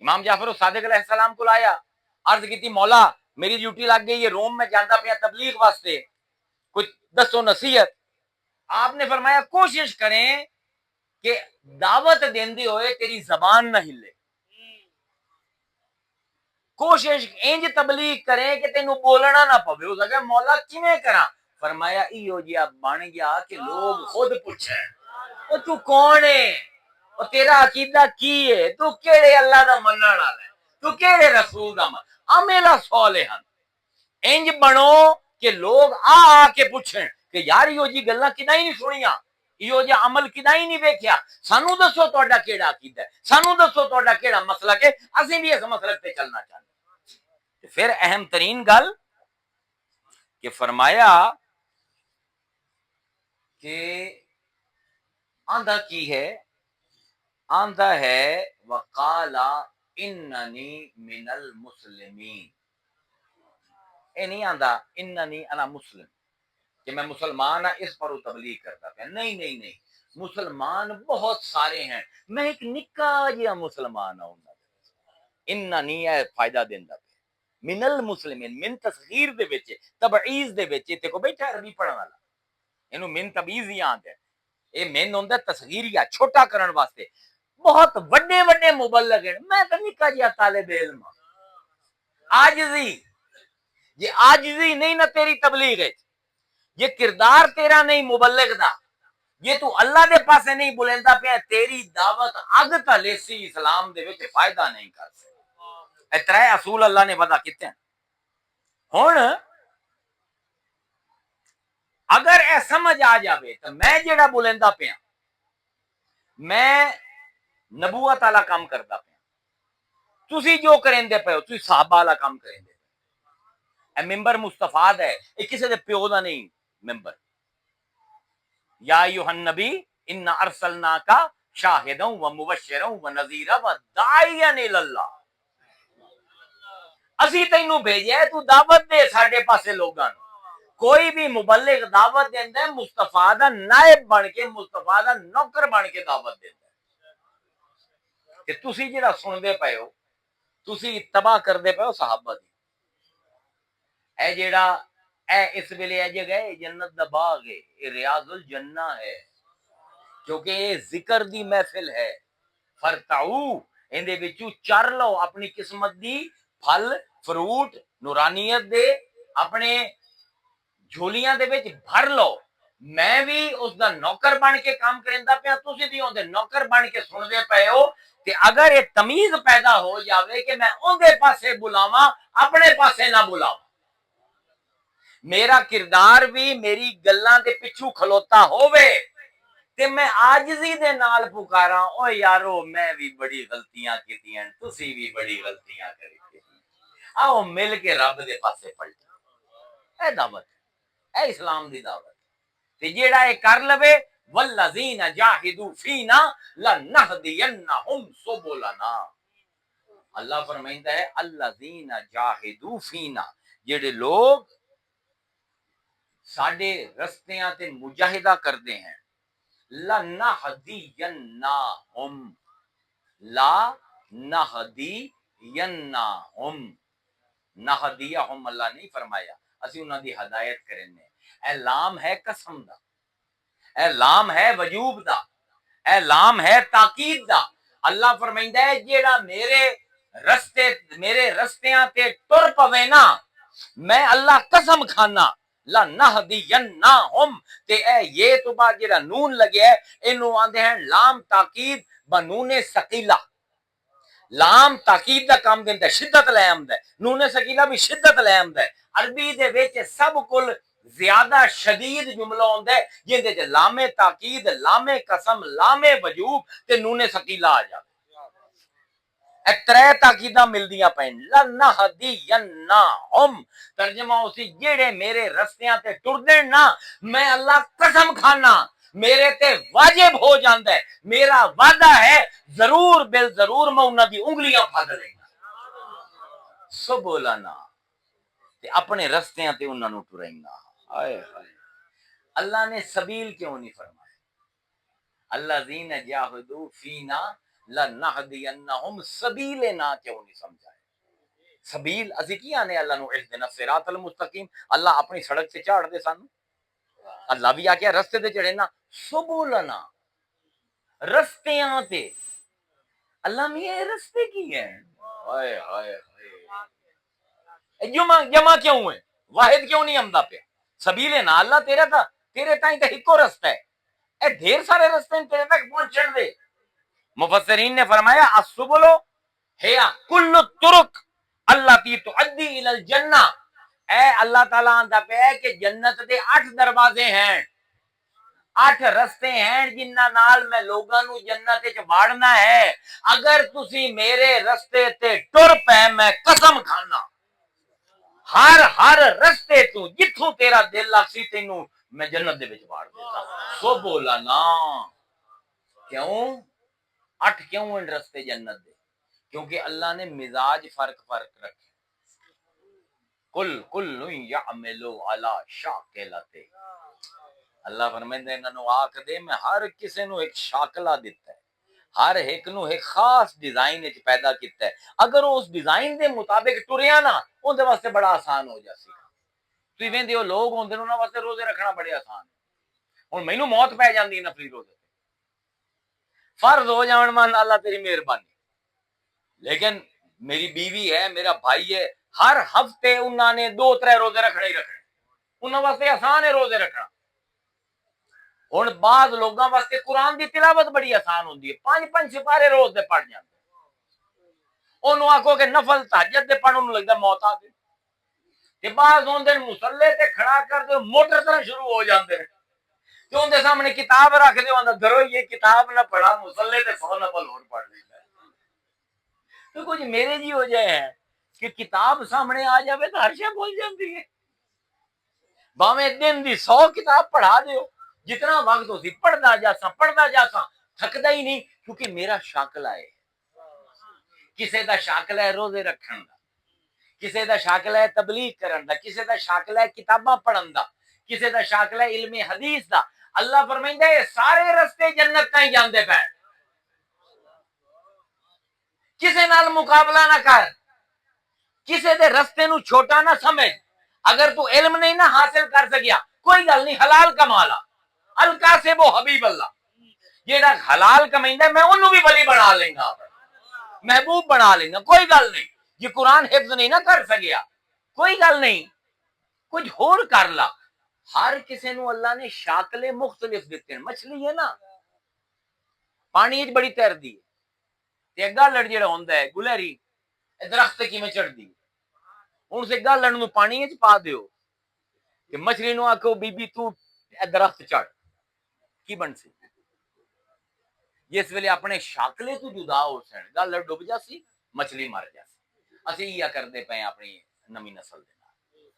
امام جعفر الصادق علیہ السلام کو آیا، عرض کیتی مولا میری ڈیوٹی لگ گئی ہے، روم میں جاندا پیا تبلیغ واسطے، کچھ دسو نصیحت۔ آپ نے فرمایا کوشش کریں کہ دعوت دیندے ہوئے تیری زبان نہ ہلے، کوشش انج تبلیغ کریں کہ تینوں بولنا نہ پوے۔ اس نے مولا کیویں کراں؟ فرمایا ایو جیا بن گیا کہ لوگ خود پوچھیں او تو کون ہے، او تیرا عقیدہ کی ہے، تو کیڑے اللہ دا منن والا ہے، تو کیڑے رسول دا عمل صالحا۔ انج بنو کہ لوگ آ کے پوچھیں کہ یار ایو جی گلاں کداں ہی نہیں سنیاں، ایو جی عمل کداں ہی نہیں ویکھیا، سانو دسو تہاڈا کیڑا عقیدہ ہے، سانو دسو تہاڈا کیڑا مسلک ہے، اسی بھی اس مسلک تے چلنا چاہتے ہیں۔ پھر اہم ترین گل کہ فرمایا کہ آندھا کی ہے، آندھا ہے وقال اننی من المسلمین، اے نہیں آندھا اننی انا مسلم کہ میں مسلمان ہاں اس پر وہ تبلیغ کرتا پیا، نہیں نہیں نہیں، مسلمان بہت سارے ہیں، میں ایک نکا جہا مسلمان ہوں، اننی ہے فائدہ دیندا پیا، من المسلمین، من تصغیر دے وچ تبعیض دے وچ تے کو بیٹھا عربی پڑھن والا، اینو من تبعیض ہی آندا ہے، اے من ہوندا تصغیریہ چھوٹا کرن واسطے، بہت وڈے وڈے مبلغ ہیں، میں تو نکا جہا طالب علم ہاں، عاجزی، یہ عاجزی نہیں نہ تیری تبلیغ ہے، یہ کردار تیرا نہیں مبلغ دا، یہ تو اللہ دے پاسے نہیں بلیندا پیا، تیری دعوت اگ تلے سی اسلام دے وچ فائدہ نہیں کر سکتی۔ اے ترے اصول اللہ نے وضع کیتے ہیں۔ ہن اگر اے سمجھ آ جاوے تو میں جیڑا بولیندا پیا میں نبوت والا کام کردا پیا، تسی جو کریندے پئے ہو تسی صحابہ والا کام کریندے، اے ممبر مصطفیٰ دا ہے، اے کسی دے پیو دا نہیں ممبر۔ یا ایھا النبی انا ارسلناک شاہدا و مبشرا و نذیرا و داعیا الی اللہ، اسی تینوں بھیجیا ہے تو دعوت دے ساڈے پاسے لوگاں نوں۔ کوئی بھی مبلغ دعوت دیندا ہے مصطفیٰ دا نائب بن کے، مصطفیٰ دا نوکر بن کے دعوت دیندا ہے، کہ تسی جڑا سندے پئے ہو تسی اتباع کردے پئے ہو صحابہ دی، اے جیڑا اے اس ویلے اے جگہ ہے جنت دا باغ ہے، اے ریاض الجنہ ہے، کیونکہ یہ ذکر دی محفل ہے، فرتعو اندے وچوں چر لو اپنی قسمت دی پھل فروٹ نورانیت دے اپنے جھولیاں دے وچ بھر لو، میں بھی اس دا نوکر بن کے کام کریندا پیا، تسی بھی اون دے نوکر بن کے سندے پئے ہو، کہ اگر یہ تمیز پیدا ہو جاوے کہ میں اون دے پاسے بلاواں اپنے پاسے نہ بلاواں، میرا کردار بھی میری گلاں دے پچھو کھلوتا ہووے تے میں عاجزی دے نال پکاراں او یارو میں بھی بڑی غلطیاں کیتیاں تسی بھی بڑی غلطیاں کری، آؤ مل کے رب دے پاسے پلٹیں، اے دعوت اے اسلام دی دعوت، تے جیڑا اے کر لوے والذین جاہدوا فینا لنہدینہم سبلنا، اللہ فرمائندا ہے الذین جاہدوا فینا، جیڑے لوگ ساڈے رستیاں تے مجاہدہ کردے ہیں، لنہدینہم، لا نہدینہم، نہدیہم اللہ نہیں فرمایا، اسی انہاں دی ہدایت کرنے، اے لام ہے قسم دا، اے لام ہے وجوب دا، اے لام ہے تاکید دا، اللہ فرمائندا ہے جیڑا میرے رستیاں تے ٹر پوے نا، میں اللہ قسم کھانا لنہدینہم، تے اے یہ تو بعد جیڑا نون لگیا ہے اینو آندے ہیں لام تاکید بنون ثقیلہ، لام تاکید دا کام دیندا ہے، شدت لے آندا ہے، نون ثقیلہ بھی شدت لے آندا ہے، عربی دے وچ سب کل زیادہ شدید جملہ ہوندا ہے جندے تے لام تاکید، لام قسم، لام وجوب تے نون ثقیلہ آ جائے، اے ترے تاکیداں ملدیاں پین لنہدینہم ترجمہ اسی جیڑے میرے رستیاں تے ٹردے نا میں اللہ قسم کھانا میرے تے واجب ہو جاندا ہے میرا وعدہ ہے ضرور بل ضرور میں انہاں دی انگلیاں پھڑ لینا سبولنا تے اپنے رستیاں تے انہاں نو ٹرائیں گا ہائے ہائے اللہ نے سبیل کیوں نہیں فرمایا الذین جاہدوا فینا لنہدینہم سبیلنا کیوں نہیں سمجھایا سبیل اسی کی آنے اللہ نو اہدنا الصراط المستقیم اللہ اپنی سڑک سے چاڑ دے سانو اللہ بھی آ کے رستے تے چڑھے نا سبولنا رستیاں تے اللہ میں یہ رستے کی ہیں ہائے ہائے ہائے جمع کیوں ہے واحد کیوں نہیں ہمدا پہ سبیل نا اللہ تیرے تائیں تے ہکو رستہ ہے اے ڈھیر سارے رستے ہیں تیرے تک پہنچن دے مفسرین نے فرمایا السبل ہیا کل الطرق اللہ تی تؤدی الی الجنہ اے اللہ تعالیٰ آندا پہ ہے کہ جنت دے 8 دروازے ہیں 8 رستے ہیں جنہاں نال میں لوگاں نو جنت وچ واڑنا ہے اگر تسی میرے رستے تے ٹر پے میں قسم کھانا ہر رستے تو جتھوں تیرا دل لگسی تینوں میں جنت دے وچ واڑ دیتا سو بولا نا کیوں 8 کیوں ہیں رستے جنت دے کیونکہ اللہ نے مزاج فرق رکھے کل یعمل علی شاکلتے اللہ فرمائندا انہاں نو آکھ دے میں ہر کسے نو ایک شاکلہ دیتا ہے ہر ایک نو ایک خاص ڈیزائن وچ پیدا کیتا ہے اگر اس ڈیزائن دے مطابق ٹریا نا اون دے واسطے بڑا آسان ہو جاسی تسی ویندے ہو لوگ ہوندے انہاں واسطے روزے رکھنا بڑے آسان ہے ہن مینوں موت پے جاندی نفلی روزے فرض ہو جان مان اللہ تیری مہربانی لیکن میری بیوی ہے میرا بھائی ہے ہر ہفتے انہاں نے 2-3 روزے رکھنے ہی رکھنے انہاں واسطے آسان ہے روزے رکھنا ہن بعض لوگاں واسطے قرآن دی تلاوت بڑی آسان ہوندی ہے 5 سپارے روز دے پڑھ جاندے اونوں آکھو کہ نفل تہجد دے پڑھن نوں لگدا موت آ گئی تے بعض ہوندے مصلی تے کھڑا کر دے موٹر طرح شروع ہو جاندے تے اون دے سامنے کتاب رکھ دے اوندا درو یہ کتاب نہ پڑھا مصلی تے 100 نفل اور پڑھ لیتا تو کچھ میرے جی ہو جائے ہیں کہ کتاب سامنے آ جاوے تو ہر شے بھول جاندی ہے باویں دن دی 100 کتاب پڑھا دیو جتنا وقت ہو سی پڑھدا جاساں تھکدا ہی نہیں کیونکہ میرا شاکلہ ہے کسے دا شاکلہ ہے روزے رکھن دا کسے دا شاکلہ ہے تبلیغ کرن دا کسے دا شاکلہ ہے کتاباں پڑھن دا کسے دا شاکلہ ہے علم حدیث دا اللہ فرمائندا ہے سارے رستے جنت تائیں جاندے پے کسے نال مقابلہ نہ کر کسے دے رستے نو چھوٹا نہ سمجھ اگر تو علم نہیں نہ حاصل کر سکیا کوئی گل نہیں حلال کمالا القاسب و حبیب اللہ جیڑا حلال کمائندا میں اونوں بھی ولی بنا لیں گا محبوب بنا لیں گا کوئی گل نہیں یہ قرآن حفظ نہیں نہ کر سکیا کوئی گل نہیں کچھ ہور کر لا ہر کسے نو اللہ نے شاکلے مختلف دیتے ہیں مچھلی ہے نا پانی وچ بڑی تیردی ہے تے گالڑ جڑا ہوندا ہے گلہری درخت تے کیویں چڑھدی ہن سے گالڑ نو پانی وچ پا دیو کہ مچھلی نو آکھو بی بی تو درخت چڑھ کی بن سی جس ویلے اپنے شاکلے تو جدا ہو سن گالڑ ڈوب جاسی مچھلی مر جاسی اسی یہ کردے پئے اپنی نمی نسل دے نال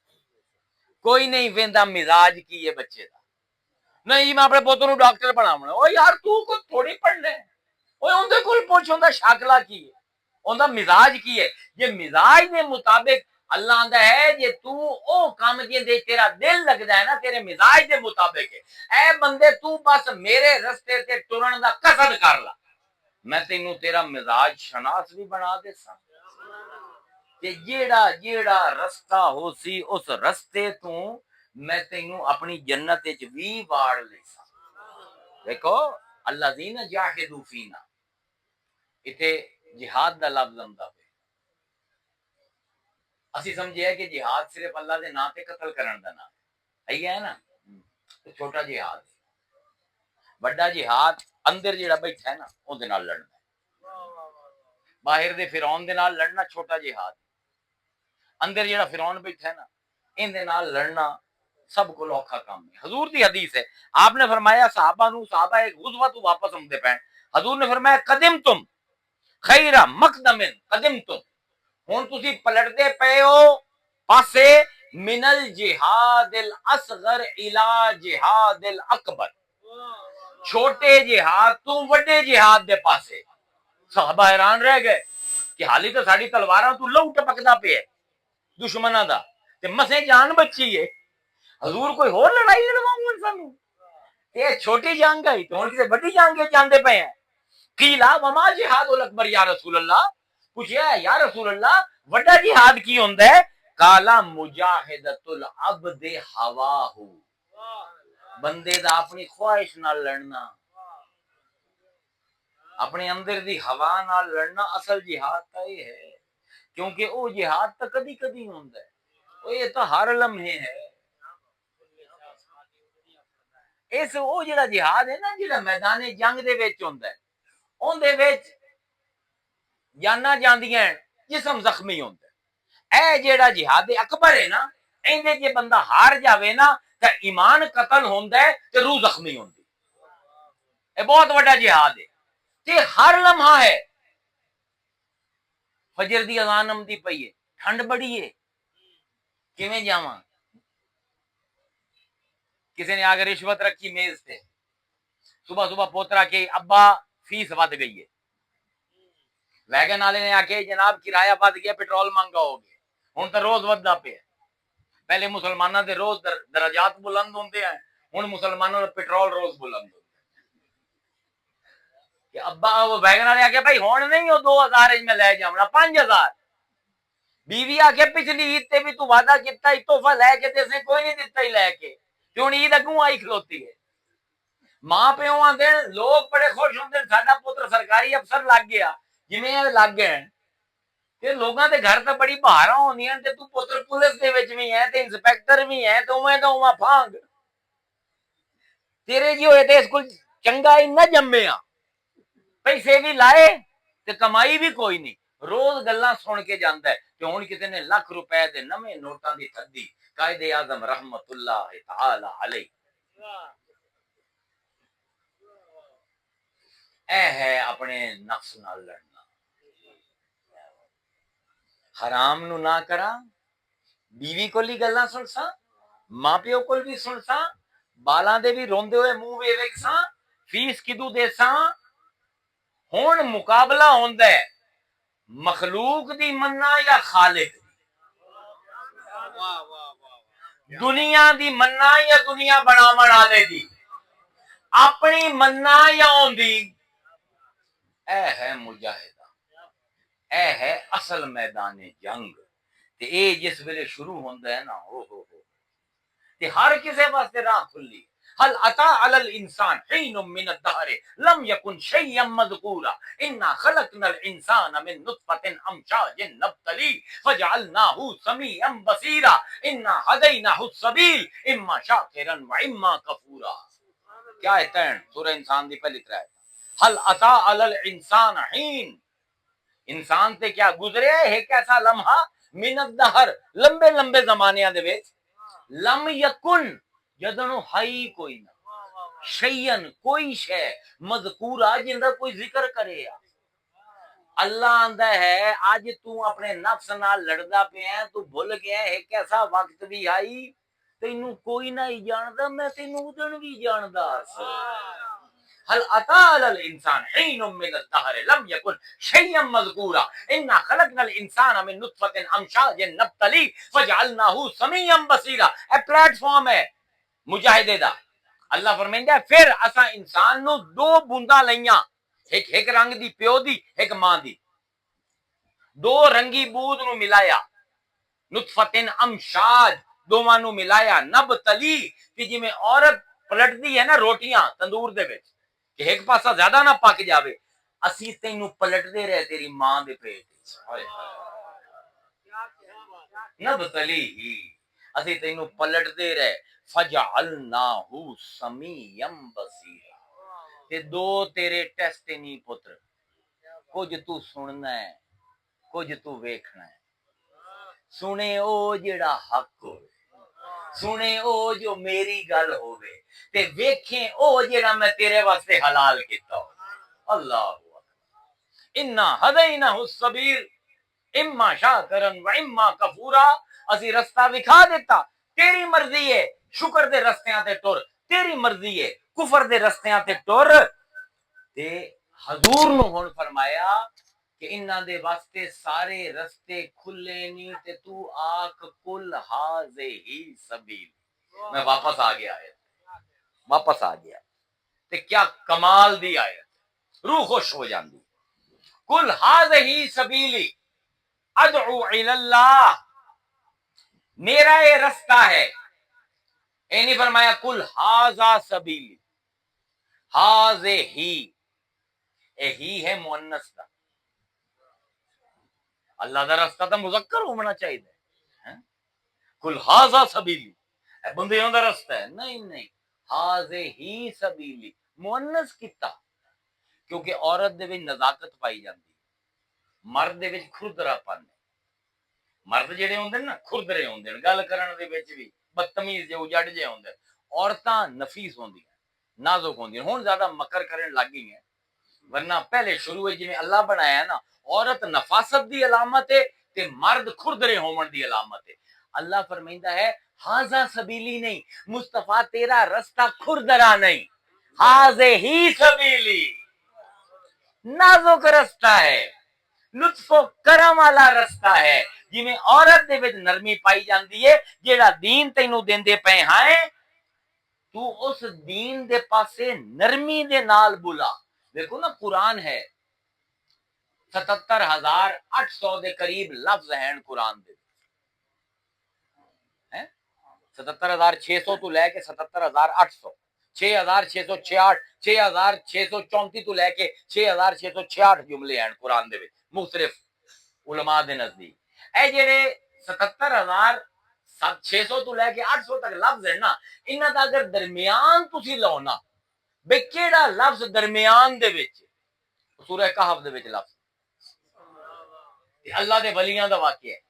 کوئی نہیں ویندا مزاج کی ہے بچے دا نہیں میں اپنے پوتوں نو ڈاکٹر بناونا او یار تو کو تھوڑی پڑھنا ہے اوے اون دے کول پوچھ اوندا شاکلہ کی ہے اوندا مزاج کی ہے یہ مزاج دے مطابق اللہ آندا ہے جے تو او کام دے تیرا دل لگدا ہے نا تیرے مزاج دے مطابق ہے اے بندے تو بس میرے رستے تے ٹرن دا قصد کر لا میں تینوں تیرا مزاج شناس بھی بنا دے سا تے جیڑا رستہ ہو سی اس رستے تو میں تینوں اپنی جنت وچ وی واڑ لے سا دیکھو الذین جاہدوا فینا ایتھے جہاد دا لفظ آندا پہ اسی سمجھے کہ جہاد صرف اللہ دے نام تے قتل کرن دا نام ہے نا چھوٹا جہاد بڑا جہاد اندر جیڑا بیٹھا ہے نا اون دے نال لڑنا باہر دے فرعون دے نال لڑنا چھوٹا جہاد اندر جیڑا فرعون بیٹھا ہے نا ان دے نال لڑنا سب کو اوکھا کام ہے حضور دی حدیث ہے آپ نے فرمایا صحابہ ایک غزوہ تو واپس آمدے پے حضور نے فرمایا خیرا مقدم قدمتم، ہن تسی پلٹدے پئے ہو پاسے من الجہاد الاصغر الی جہاد الاکبر، چھوٹے جہاد تو وڈے جہاد دے پاسے۔ صحابہ حیران رہ گئے کہ حالی تو ساڈی تلواراں تو لہو ٹپکدا پیا دشمناں دا تے مسے جان بچی ہے، حضور کوئی ہور لڑائی لڑواؤں سانوں، یہ چھوٹی جنگ آئی تو ہن کسے بڑی جنگ جاندے پئے ہیں۔ قیلا وما جہاد الاکبر یا رسول اللہ، پوچھیا یا رسول اللہ وڈا جہاد کی ہوندا ہے؟ کالا مجاہدۃ العبد ہواہ، بندے دا اپنی خواہش نال لڑنا، اپنے اندر دی ہوا نال لڑنا اصل جہاد تا یہ ہے، کیونکہ او جہاد تا کدی کدی ہوندا ہے، او یہ تو ہر لمحے ہے۔ اس او جڑا جہاد ہے نا جڑا میدان جنگ دے وچ ہوندا ہے، اون دے وچ جانا جاندیاں ہیں، جسم زخمی ہوندا ہے۔ اے جیڑا جہاد اکبر ہے نا، ایندے جے بندہ ہار جاوے نا تے ایمان قتل ہوندا ہے تے روح زخمی ہوندی، اے بہت بڑا جہاد ہے تے ہر لمحہ ہے۔ فجر دی اذان آمدی پئی ہے، ٹھنڈ بڑی ہے، کیویں جاواں؟ کسی نے آگے رشوت رکھی میز تے، صبح صبح پوترا کے ابا فیس ود گئی ہے، ویگن والے نے آکے جناب کرایہ ود گیا، پیٹرول مہنگا ہو گیا، ہن تو روز وددا پیا۔ پہلے مسلمانوں دے روز درجات بلند ہوندے ہیں، ہن مسلمانوں دا پیٹرول روز بلند ہو کہ ابا وہ ویگن والے آکے بھائی ہن نہیں وہ 2000 میں لے جاونا 5000۔ بیوی آکے پچھلی عید تے بھی تو وعدہ کیتا ہی تحفہ لے کے تے اسے کوئی نہیں دتا ہی لے کے، تے ہن عید اگوں آئی کھلوتی ہے۔ ماں پیو آندے لوگ بڑے خوش ہوندے ساڈا پتر سرکاری افسر لگ گیا، جویں لگ گئے تے لوگاں دے گھر تے بڑی بہاراں ہوندیاں تے تو پتر پولیس دے وچ وی ہے تے انسپیکٹر وی ہے تے اوویں دا اوویں پھانگ تیرے جی ہوئے تے اس کو چنگا ہی نہ جمیا، پیسے بھی لائے تے کمائی بھی کوئی نہیں، روز گلاں سن کے جاندا ہے کہ ہن کسی نے لاکھ روپے دے نویں نوٹاں دی تھدی قائد اعظم رحمت اللہ تعالی علیہ۔ اے ہے اپنے نفس نال لڑنا، حرام نو نہ کرا، بیوی کول ہی گلاں سنساں، ماں پیو کول بھی سنساں، بالاں دے بھی روندے ہوئے منہ ویکھساں، فیس کدو دیساں۔ ہن مقابلہ ہوندا ہے مخلوق دی مننا یا خالق دی، واہ واہ واہ، دنیا دی مننا یا دنیا بناون والے دی، اپنی مننا یا اوندی۔ اے ہے مجاہدہ، اے ہے اصل میدان جنگ تے اے جس ویلے شروع ہوندا ہے نا ہو تے ہر کسے واسطے راہ کھلی۔ هل اتى على الانسان حين من الدهر لم يكن شيئا مذكورا انا خلقنا الانسان من نطفه امشاج نبتليه فجعلناه سميعا بصيرا انا هديناه السبيل اما شاكرا واما كفورا۔ کیا ہے تین سورہ انسان دی پہلی ترائے، هل اتى على الانسان حين، انسان تے کیا گزرے ایک ایسا لمحہ من الدہر لمبے لمبے زمانے دے وچ لم یکن جدنو ہائی کوئی نہ، شیئن کوئی شے مذکورہ جندہ کوئی ذکر کرے یا اللہ آندہ ہے آج تو اپنے نفس نال لڑدا پہ ہیں تو بھول گیا ہے ایک ایسا وقت بھی آئی تینوں کوئی نہ ہی جاندہ میں تینوں ادن بھی جاندہ هل اتى على الانسان حين من الدهر لم يكن شيئا مذكورا انا خلقنا الانسان من نطفه امشاج نبتليه فجعلناه سميعا بصيرا۔ اے پلیٹ فارم ہے مجاہدے دا، اللہ فرمیندا ہے پھر اساں انسان نو دو بوندا لئیاں، ایک رنگ دی پیو دی ایک ماں دی، دو رنگی بود نو ملایا، نطفتن امشاج دوواں نو ملایا، نبتلی کہ جی میں عورت پلٹدی ہے نا روٹیاں تندور دے وچ کہ ایک پاسا زیادہ نہ پک جاوے، اسی تینوں پلٹ دے رہے تیری ماں دے پیٹ نبتلی ہی، اسی تینوں پلٹ دے رہے فجعلناہ سمیعا بصیرا، تے دو تیرے ٹیسٹ نہیں پتر، کچھ تو سننا ہے کچھ تو ویکھنا ہے، سنے او جڑا حق ہوئے، سنے او جو میری گل ہوئے تے ویکھیں او جڑا میں تیرے واسطے حلال کیتا ہو۔ اللہ انا ہدیناہ السبیل اما شاکرن و اما کفورا، اسی رستہ دکھا دیتا، تیری مرضی ہے شکر دے رستیاں تے ٹر، تیری مرضی ہے کفر دے رستیاں تے ٹر۔ تے حضور نو ہن فرمایا کہ انہاں دے واسطے سارے رستے کھلے نہیں، تے تو آکھ کل ہذہ سبیل، میں واپس آ گیا ہے، واپس آ گیا۔ تے کیا کمال دی آیت، روح خوش ہو جاندی۔ کل ہذہ سبیلی ادعو الی اللہ، میرا یہ رستہ ہے، اے نہیں فرمایا کل ھذا سبیلی، ھذہ ہی ہے مؤنث کا، اللہ دا رستہ تو مذکر ہونا چاہیے، کل ھذا سبیلی بندیاں دا رستہ ہے، نہیں نہیں، ھذہ ہی سبیلی مؤنث کیتا، کیونکہ عورت دے وچ نزاکت پائی جاندی، مرد دے وچ کھردرا پن، مرد جڑے ہوندے نا کھردرے ہوندے، گل کرن دے وچ بھی بدتمیز جے اجڑ جے ہوندے، عورتاں نفیس ہوندیاں، نازک ہوندیاں، ہن زیادہ مکر کرن لگ گئی ہیں، ورنہ پہلے شروع جی اللہ بنایا نا، عورت نفاست دی علامت ہے تے مرد کھردرے ہون دی علامت ہے۔ اللہ فرمائندا ہے ھذا سبیلی نہیں، مصطفیٰ تیرا رستہ کھردرا نہیں، ھذہ ہی سبیلی، نازک رستہ ہے، لطف و کرم والا رستہ ہے، جی میں عورت دے وچ نرمی پائی جاندی ہے، جیڑا دین تینوں دیندے پے ہائیں تو اس دین دے پاسے نرمی دے نال بلا۔ دیکھو نا قرآن ہے 77,800 دے قریب لفظ ہیں قرآن دے، 77,600 تو لے کے 77,800، 6,666، 6,634 تو لے کے 6,666 جملے ہیں قرآن دے مختلف علماء دے نزدیک۔ اے جڑے 77,600 تو لے کے 800 تک لفظ ہے نا، انہاں دا اگر درمیان تسی لو نا، بے کیڑا لفظ درمیان دے وچ، سورہ کہف دے وچ لفظ اللہ دے ولیاں دا واقعہ ہے،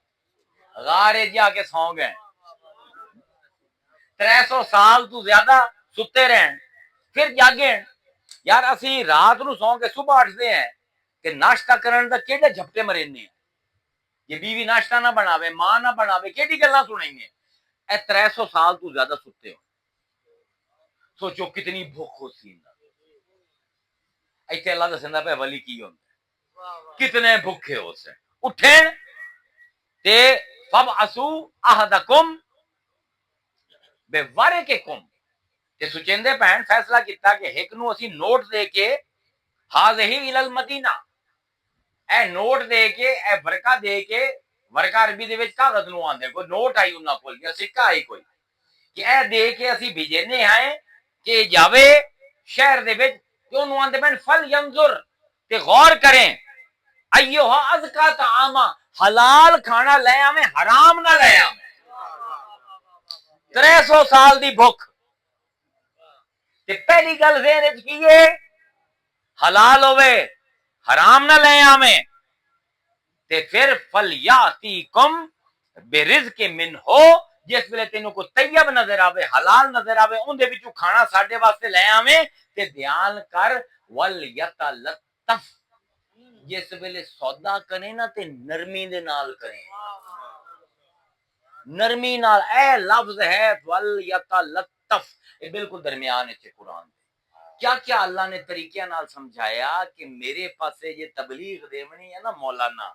غار جا کے سو گئے 300 سال تو زیادہ ستے رہن، پھر جاگے، یار اسی رات نو سو کے صبح اٹھتے ہیں کہ ناشتہ کرن دا کیڑے جھپٹے مرینے ہیں، یہ بیوی ناشتہ نہ بناوے، ماں نہ بناوے، کیڑی گلاں سنیں گے، اے 300 سال تو زیادہ ستے ہو، سوچو کتنی بھوک ہو سی، ایتھے اللہ دسندا پہ ولی کی ہوندا کتنے بھوکے ہو سے، اٹھیں تے فبعثوا احدکم بورقکم، تے سچیندے پہن فیصلہ کیتا کہ ایک نو اسی نوٹ دے کے حاضہ الی المدینہ، اے نوٹ دے کے، اے ورقہ دے کے، ورقہ عربی دے وچ کاغذ نو آندے، کوئی نوٹ آئی انہاں کول یا سکہ آئی کوئی، کہ اے دے کے اسی بھیجنے ہیں کہ جاوے شہر دے وچ، کہ انہوں آندے پہن فل ینظر، تے غور کریں ایوہا ازکا طعاما، حلال کھانا لے آمیں، حرام نہ لے آمیں، 300 سال دی بھوک، تے پہلی گل ذہن وچ کیے حلال ہوئے حرام نہ لے آمیں، تے پھر فلیاتیکم برزق من ہو، جس ویلے تینوں کو طیب نظر آوے، حلال نظر آوے، ان دے وچوں کھانا ساڈے واسطے لے آویں، تے دھیان کر ولیتلطف، جس ویلے سودا کریں نا تے نرمی دے نال کریں، نرمی نال، اے لفظ ہے ولیتلطف، یہ بالکل درمیان ہے قرآن، کیا کیا اللہ نے طریقے نال سمجھایا کہ میرے پاسے یہ تبلیغ دیونی ہے نا مولانا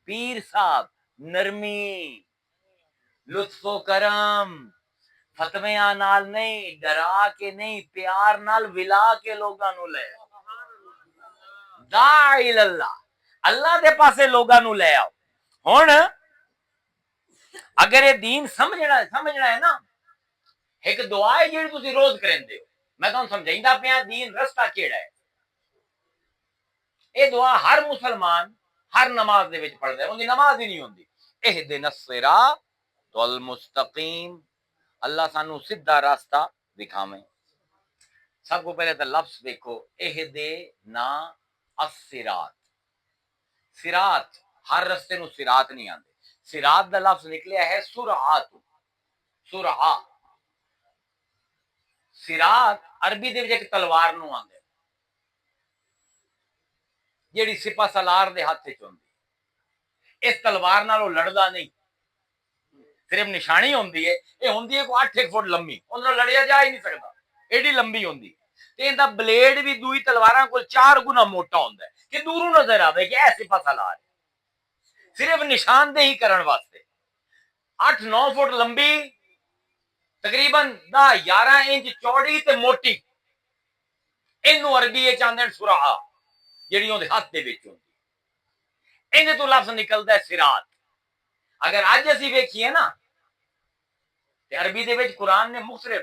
پیر صاحب، نرمی، لطف و کرم، فتویاں نال نہیں، ڈرا کے نہیں، پیار نال ولا کے لوگاں نو لے داعی اللہ، اللہ دے پاسے لوگاں نو لے آؤ۔ ہن اگر یہ دین سمجھنا ہے نا، ایک دعا ہے جیڑی تسی روز کرندے ہو، میں تانوں سمجھائیندا پیا دین رستہ کیڑا ہے، یہ دعا ہر مسلمان ہر نماز دے وچ پڑھدا ہے، ان دی نماز ہی نہیں ہوندی، اہدنا الصراط المستقیم، اللہ سانو سیدھا راستہ دکھاویں۔ سب کو پہلے تو لفظ دیکھو، اہدنا الصراط، صراط ہر رستے نو صراط نہیں آندے، صراط دا لفظ نکلیا ہے سرعات، سرعا، صراط عربی دے وچ ایک تلوار نو آندے، جیڑی سپا سالار دے ہاتھ چ ہوندی، اس تلوار نال وہ لڑدا نہیں، صرف نشانی ہوندی ہے، یہ ہوندی ہے کوئی 8 فٹ لمبی، ان نال لڑیا جا ہی نہیں سکتا، ایڈی لمبی ہوندی تے ان دا بلیڈ بھی دوئی تلواراں کول 4 گنا موٹا ہوندا ہے کہ دوروں نظر آوے کہ اے سپا سالار ہے، صرف نشاندہی کرن واسطے 8-9 فٹ لمبی، تقریباً 10-11 انچ چوڑی تے موٹی، اینو عربی وچ آندے سرعہ، جیڑی اون دے ہاتھ دے وچ ہوندی، اینے تو لفظ نکلدا ہے صراط۔ اگر اج اسی ویکھیے نا تے عربی دے وچ قرآن نے مختلف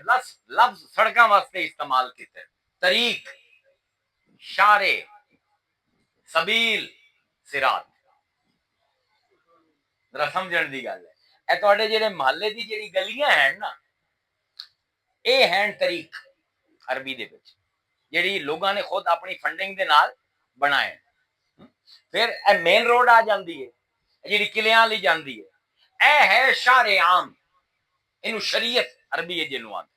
لفظ سڑکاں واسطے استعمال کیتے، طریق، شارع، سبیل، صراط، ذرا سمجھن دی گل ہے۔ اے تواڈے جڑے محلے دی جڑی گلیاں ہیں نا، اے ہیں طریق عربی دے وچ، جڑی لوگاں نے خود اپنی فنڈنگ دے نال بنائے۔ پھر اے مین روڈ آ جاندی ہے، جڑی قلعیاں لی جاندی ہے، اے ہے شارع عام، اینو شریعت عربی جنوں آندے،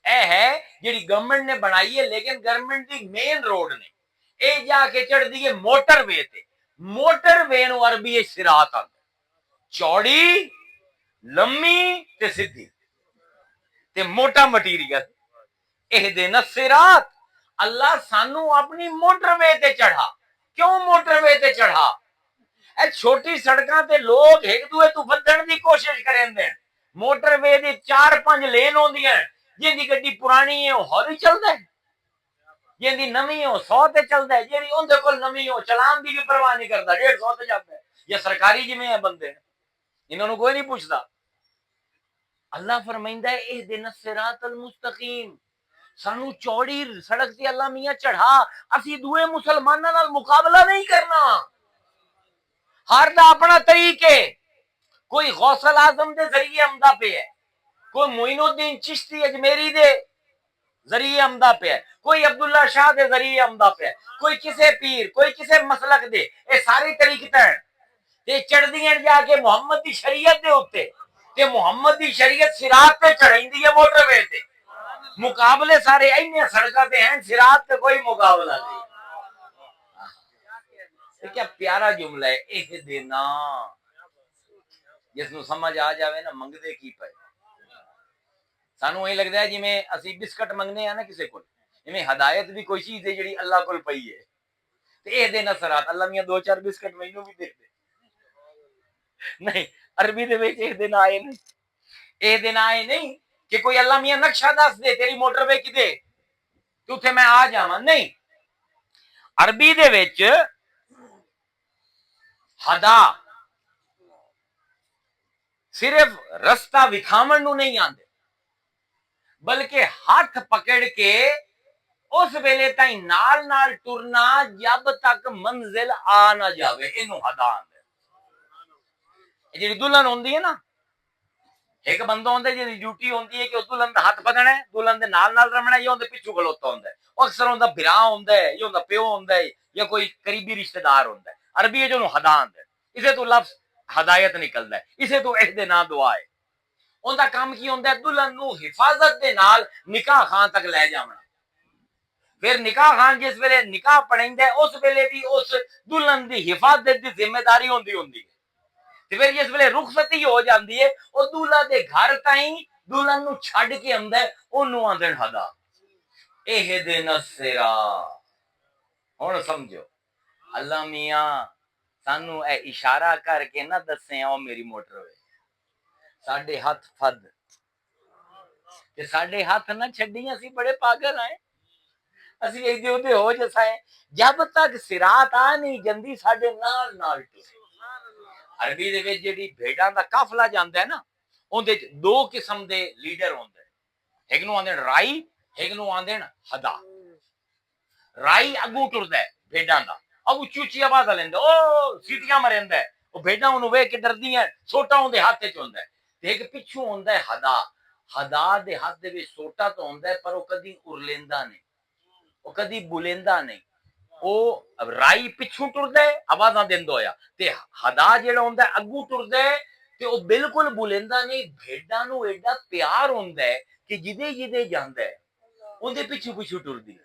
اے ہے جڑی گورنمنٹ نے بنائی ہے لیکن گورنمنٹ دی مین روڈ نہیں، اے جا کے چڑھ دی ہے موٹر وے تے، موٹر وے نو عربی صراط آندے، چوڑی، لمبی تے سدھی تے موٹا مٹیریل، اہدنا الصراط، اللہ سانو اپنی موٹر وے تے چڑھا، کیوں موٹر وے تے چڑھا؟ اے چھوٹی سڑکاں تے لوگ ایک دوے تو ودھن دی کوشش کریں دے، موٹر وے دی 4-5 لین ہوندیاں، جن دی گڈی پرانی ہے وہ ہولی چلدا ہے، جن دی نویں ہے وہ 100 تے چلدا ہے، جیڑی اون دے کول نویں ہے وہ چلان دی بھی پرواہ نہیں کردا، 150 تے جاتا ہے، یہ سرکاری جویں ہیں بندے، انہاں نوں کوئی نہیں پوچھدا۔ اللہ فرمائندا ہے اہدنا الصراط المستقیم، سانو چوڑی سڑک تے اللہ میاں چڑھا، اسی دوئے مسلماناں نال مقابلہ نہیں کرنا، ہر دا اپنا طریق ہے، کوئی غوث الاعظم دے ذریعے آمدا پہ ہے، کوئی معین الدین چشتی اجمیری دے ذریعے آمدا پہ ہے، کوئی عبداللہ شاہ دے ذریعے آمدا پہ ہے، کوئی کسے پیر، کوئی کسے مسلک دے، اے ساری طریقتاں تے چڑھدیاں جا کے محمد دی شریعت دے اوتے، تے محمد دی شریعت صراط تے چڑھیندی ہے موٹر وے تے، مقابلے سارے اینے سڑکاں تے ہیں، صراط تے کوئی مقابلہ نہیں۔ یہ کیا پیارا جملہ ہے، اہدنا، جس نو سمجھ آ جاوے نا منگدے کی پے، سانو یہ لگتا ہے جی میں اسی بسکٹ منگنے ہیں نا کسے کو، میں ہدایت بھی کوئی چیز ہے جڑی اللہ کول پئی ہے، تے اہدنا الصراط، اللہ میاں 2-4 بسکٹ مینوں بھی دے دے، نہیں عربی دے وچ اہدنا آئے نہیں، اہدنا آئے نہیں کہ کوئی اللہ میاں نقشہ دس دے تیری موٹر وے کدے تو اتھے میں آ جاواں، نہیں، عربی دے وچ ہدا صرف رستہ وکھاون نو نہیں آندے، بلکہ ہاتھ پکڑ کے اس ویلے تائیں نال نال ٹرنا جب تک منزل آ نہ جاوے، اینو ہدا آندے۔ جڑی دلہن ہوندی ہے نا، ایک بندہ ہوندا ہے جی ڈیوٹی ہوندی ہے کہ دلہن دا ہاتھ پکڑنا ہے، دلہن دے نال نال رمنا ہے، یا اون دے پیچھے کھلوتا ہوندا ہے، او اکثر اوندا بھرا ہوندا ہے، یا اوندا پیو ہوندا ہے، یا کوئی قریبی رشتہ دار ہوندا ہے، عربی جو ہدا آندا ہے، اسے تو لفظ ہدایت نکلدا ہے، اسے تو اہدنا دعا ہے۔ اوندا کام کی ہوندا ہے دلہن نو حفاظت دے نال نکاح خان تک لے جاونا، پھر نکاح خان جس ویلے نکاح پڑھیندا ہے اس ویلے بھی اس دلہن دی حفاظت دی ذمہ داری ہوندی ہے، پھر جس ویلے رخصتی ہو جاندی ہے او دولہا دے گھر تائیں دلہن نو چھڈ کے آندا ہے، اونوں آندن ہدا، اہدنا الصراط۔ ہن سمجھو اللہ میاں سانو اے اشارہ کر کے نہ دسیں او میری موٹر وے، ساڈے ہاتھ پھد تے ساڈے ہاتھ نہ چھڈیاں، اسی بڑے پاگل ہیں، اسی ایک دے ہو جیسا ہے، جب تک صراط آ نہیں جندی ساڈے نال نال ٹرے۔ عربی دے وچ جڑی بھیڑاں دا قافلہ جاندا ہے نا، اون دے دو قسم دے لیڈر ہوندے، ایک نو آندے رائی، ایک نو آندے ہدا۔ رائی اگوں ٹردا ہے بھیڑاں دا، اگوں اچھی اچھی آواز لیندا، او سیٹیاں مریندا ہے، او بھیڑاں اونوں ویکھ کے ڈردیاں، سوٹا اون دے ہاتھ وچ ہوندا ہے، تے ایک پچھوں ہوندا ہے ہدا، ہدا دے ہاتھ دے وچ سوٹا تو ہوندا ہے پر او کدی ارلیندا نہیں، او کدی بولیندا نہیں، او رائی پچھوں ٹردا ہے آوازاں دیندا ہویا، تے ہدا جیڑا ہوندا ہے اگوں ٹردا ہے تے او بالکل بولیندا نہیں، بھیڑاں نو ایڈا پیار ہوندا ہے کہ جدے جدے جاندا ہے اون دے پیچھے پیچھے ٹردی ہے،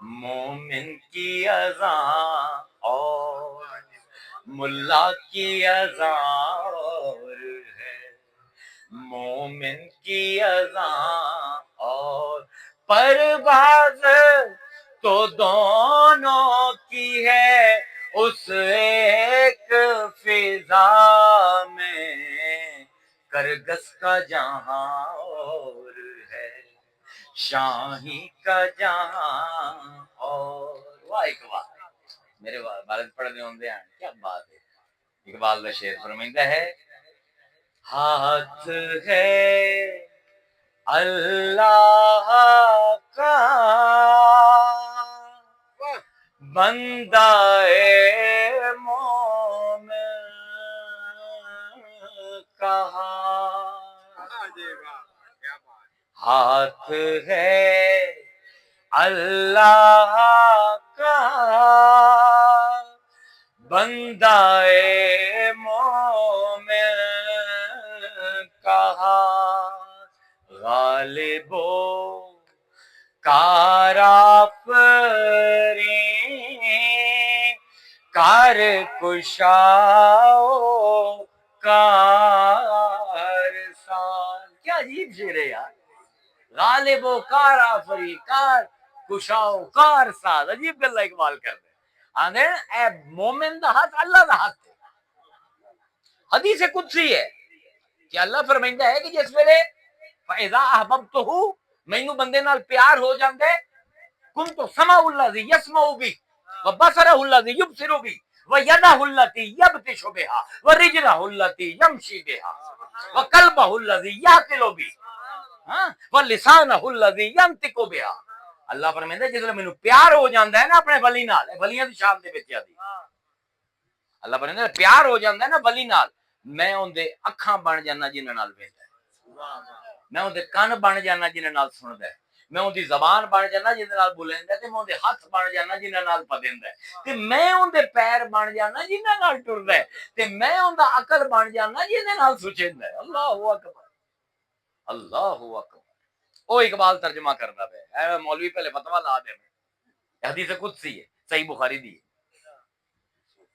مومن کی اذان اور ملا کی اذان اور ہے، مومن کی اذان اور پرواز تو دونوں کی ہے اس ایک فضا میں، کرگس کا جہاں اور ہے شاہی کا جہاں اور۔ واہ اقبال، میرے والد پڑھنے ہوندے ہیں، کیا بات ہے۔ اقبال کا شعر فرمائندہ ہے، ہاتھ ہے اللہ کا بندہ مومن کہا، ہاتھ ہے اللہ کا بندہ مومن کہا، غالب و کارآفریں کار کشاؤ کارسان۔ کیا عجیب شعر ہے یار، غالب و کار آفری کار کشاؤ کار ساز، عجیب گلا اقبال کر دے آندے اے مومن دا ہاتھ اللہ دا ہاتھ ہے۔ حدیث قدسی ہے کہ اللہ فرمائندہ ہے کہ جس ویلے فَإِذَا أَحْبَبْتُهُ مینوں بندے نال پیار ہو جاندے كُنْتُ سَمْعَهُ الَّذِي يَسْمَعُ بِهِ وَبَصَرَهُ الَّذِي يُبْصِرُ بِهِ وَيَدَهُ الَّتِي يَبْطِشُ بِهَا وَرِجْلَهُ الَّتِي يَمْشِي بِهَا وَقَلْبَهُ الَّذِي يَعْقِلُ بِهِ وَلِسَانَهُ الَّذِي يَنطِقُ بِهَا۔ اللہ فرمائندہ ہے جس مینوں پیار ہو جاندا ہے نا اپنے ولی نال، ولیاں دی شان دے وچ آدی، اللہ فرمائندہ ہے پیار ہو جاندا ہے نا ولی نال، میں اون دے اکھاں بن جانا جنہاں نال ویندا ہے، میں اون دے کان بن جانا جنہاں نال سندا ہے، میں اون دی زبان بن جانا جنہاں نال بولیندا ہے، تے میں اون دے ہاتھ بن جانا جنہاں نال پدیندا ہے، تے میں اون دے پیر بن جانا جنہاں نال ٹردا ہے، تے میں اون دا عقل بن جانا جنہاں نال سوچیندا ہے۔ اللہ اکبر، اللہ اکبر۔ او اقبال ترجمہ کردا پیا، اے مولوی پہلے فتویٰ لا دے، حدیث قدسی ہے، صحیح بخاری دی ہے،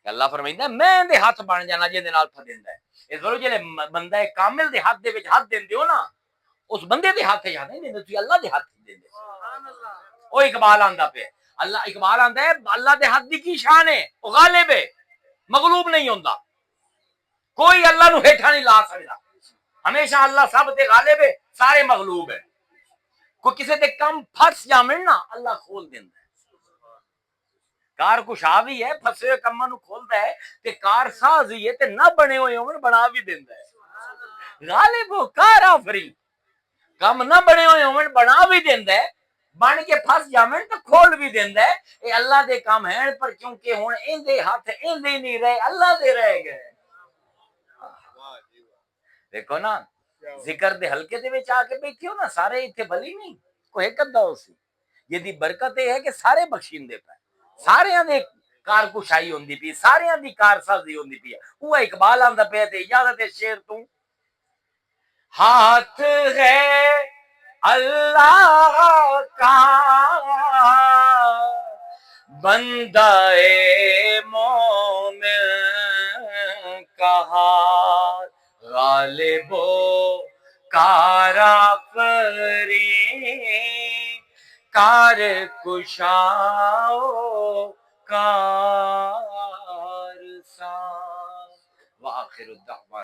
اللہ فرمائندا ہے میں دے ہاتھ بن جانا جے دے نال پھدیندا ہے۔ اس ضرور جے بندہ کامل دے ہاتھ دے وچ ہاتھ دیندے ہو نا، اس بندے دے ہاتھ یاد نہیں دیندے، تسی اللہ دے ہاتھ دیندے۔ او اقبال آندا پہ اللہ، اقبال آندا ہے اللہ دے ہاتھ دی کی شان ہے، او غالب ہے، مغلوب نہیں ہوندا، کوئی اللہ نو ہیٹھا نہیں لا سکدا، ہمیشہ اللہ سب تے غالب ہے، سارے مغلوب ہے۔ کوئی کسے تے کم پھس جاویں نا اللہ کھول دیندا ہے، کار کشا بھی ہے، پھسے ہوئے کماں نو کھولدا ہے، تے کار ساز ہی ہے، تے نہ بنے ہوئے ہون بنا بھی دیندا ہے، غالب ہو کار آفری، کم نہ بنے ہوئے ہون بنا بھی دیندا ہے، بن کے پھس جاویں تو کھول بھی دیندا ہے، اے اللہ دے کام ہیں، پر کیونکہ ہن ایندے ہاتھ ایندے نہیں رہے، اللہ دے رہ گئے۔ دیکھو نا ذکر دے حلقے دے وچ آ کے بیٹھے ہو نا، سارے ایتھے بلی نہیں، کوئی ایک ادھا ہو سی، یہ دی برکت یہ ہے کہ سارے بخشیندے پے، سارے دے کار کشائی ہوندی پی، سارے دی کار سازی ہوندی پی، وہ اقبال آندا پیا تے اجازت ہے شعر تو، ہاتھ ہے اللہ کا بندہ مومن کا ہاتھ، غالب و کارآفریں کار کشاؤ کارساز۔ وآخر الدعوان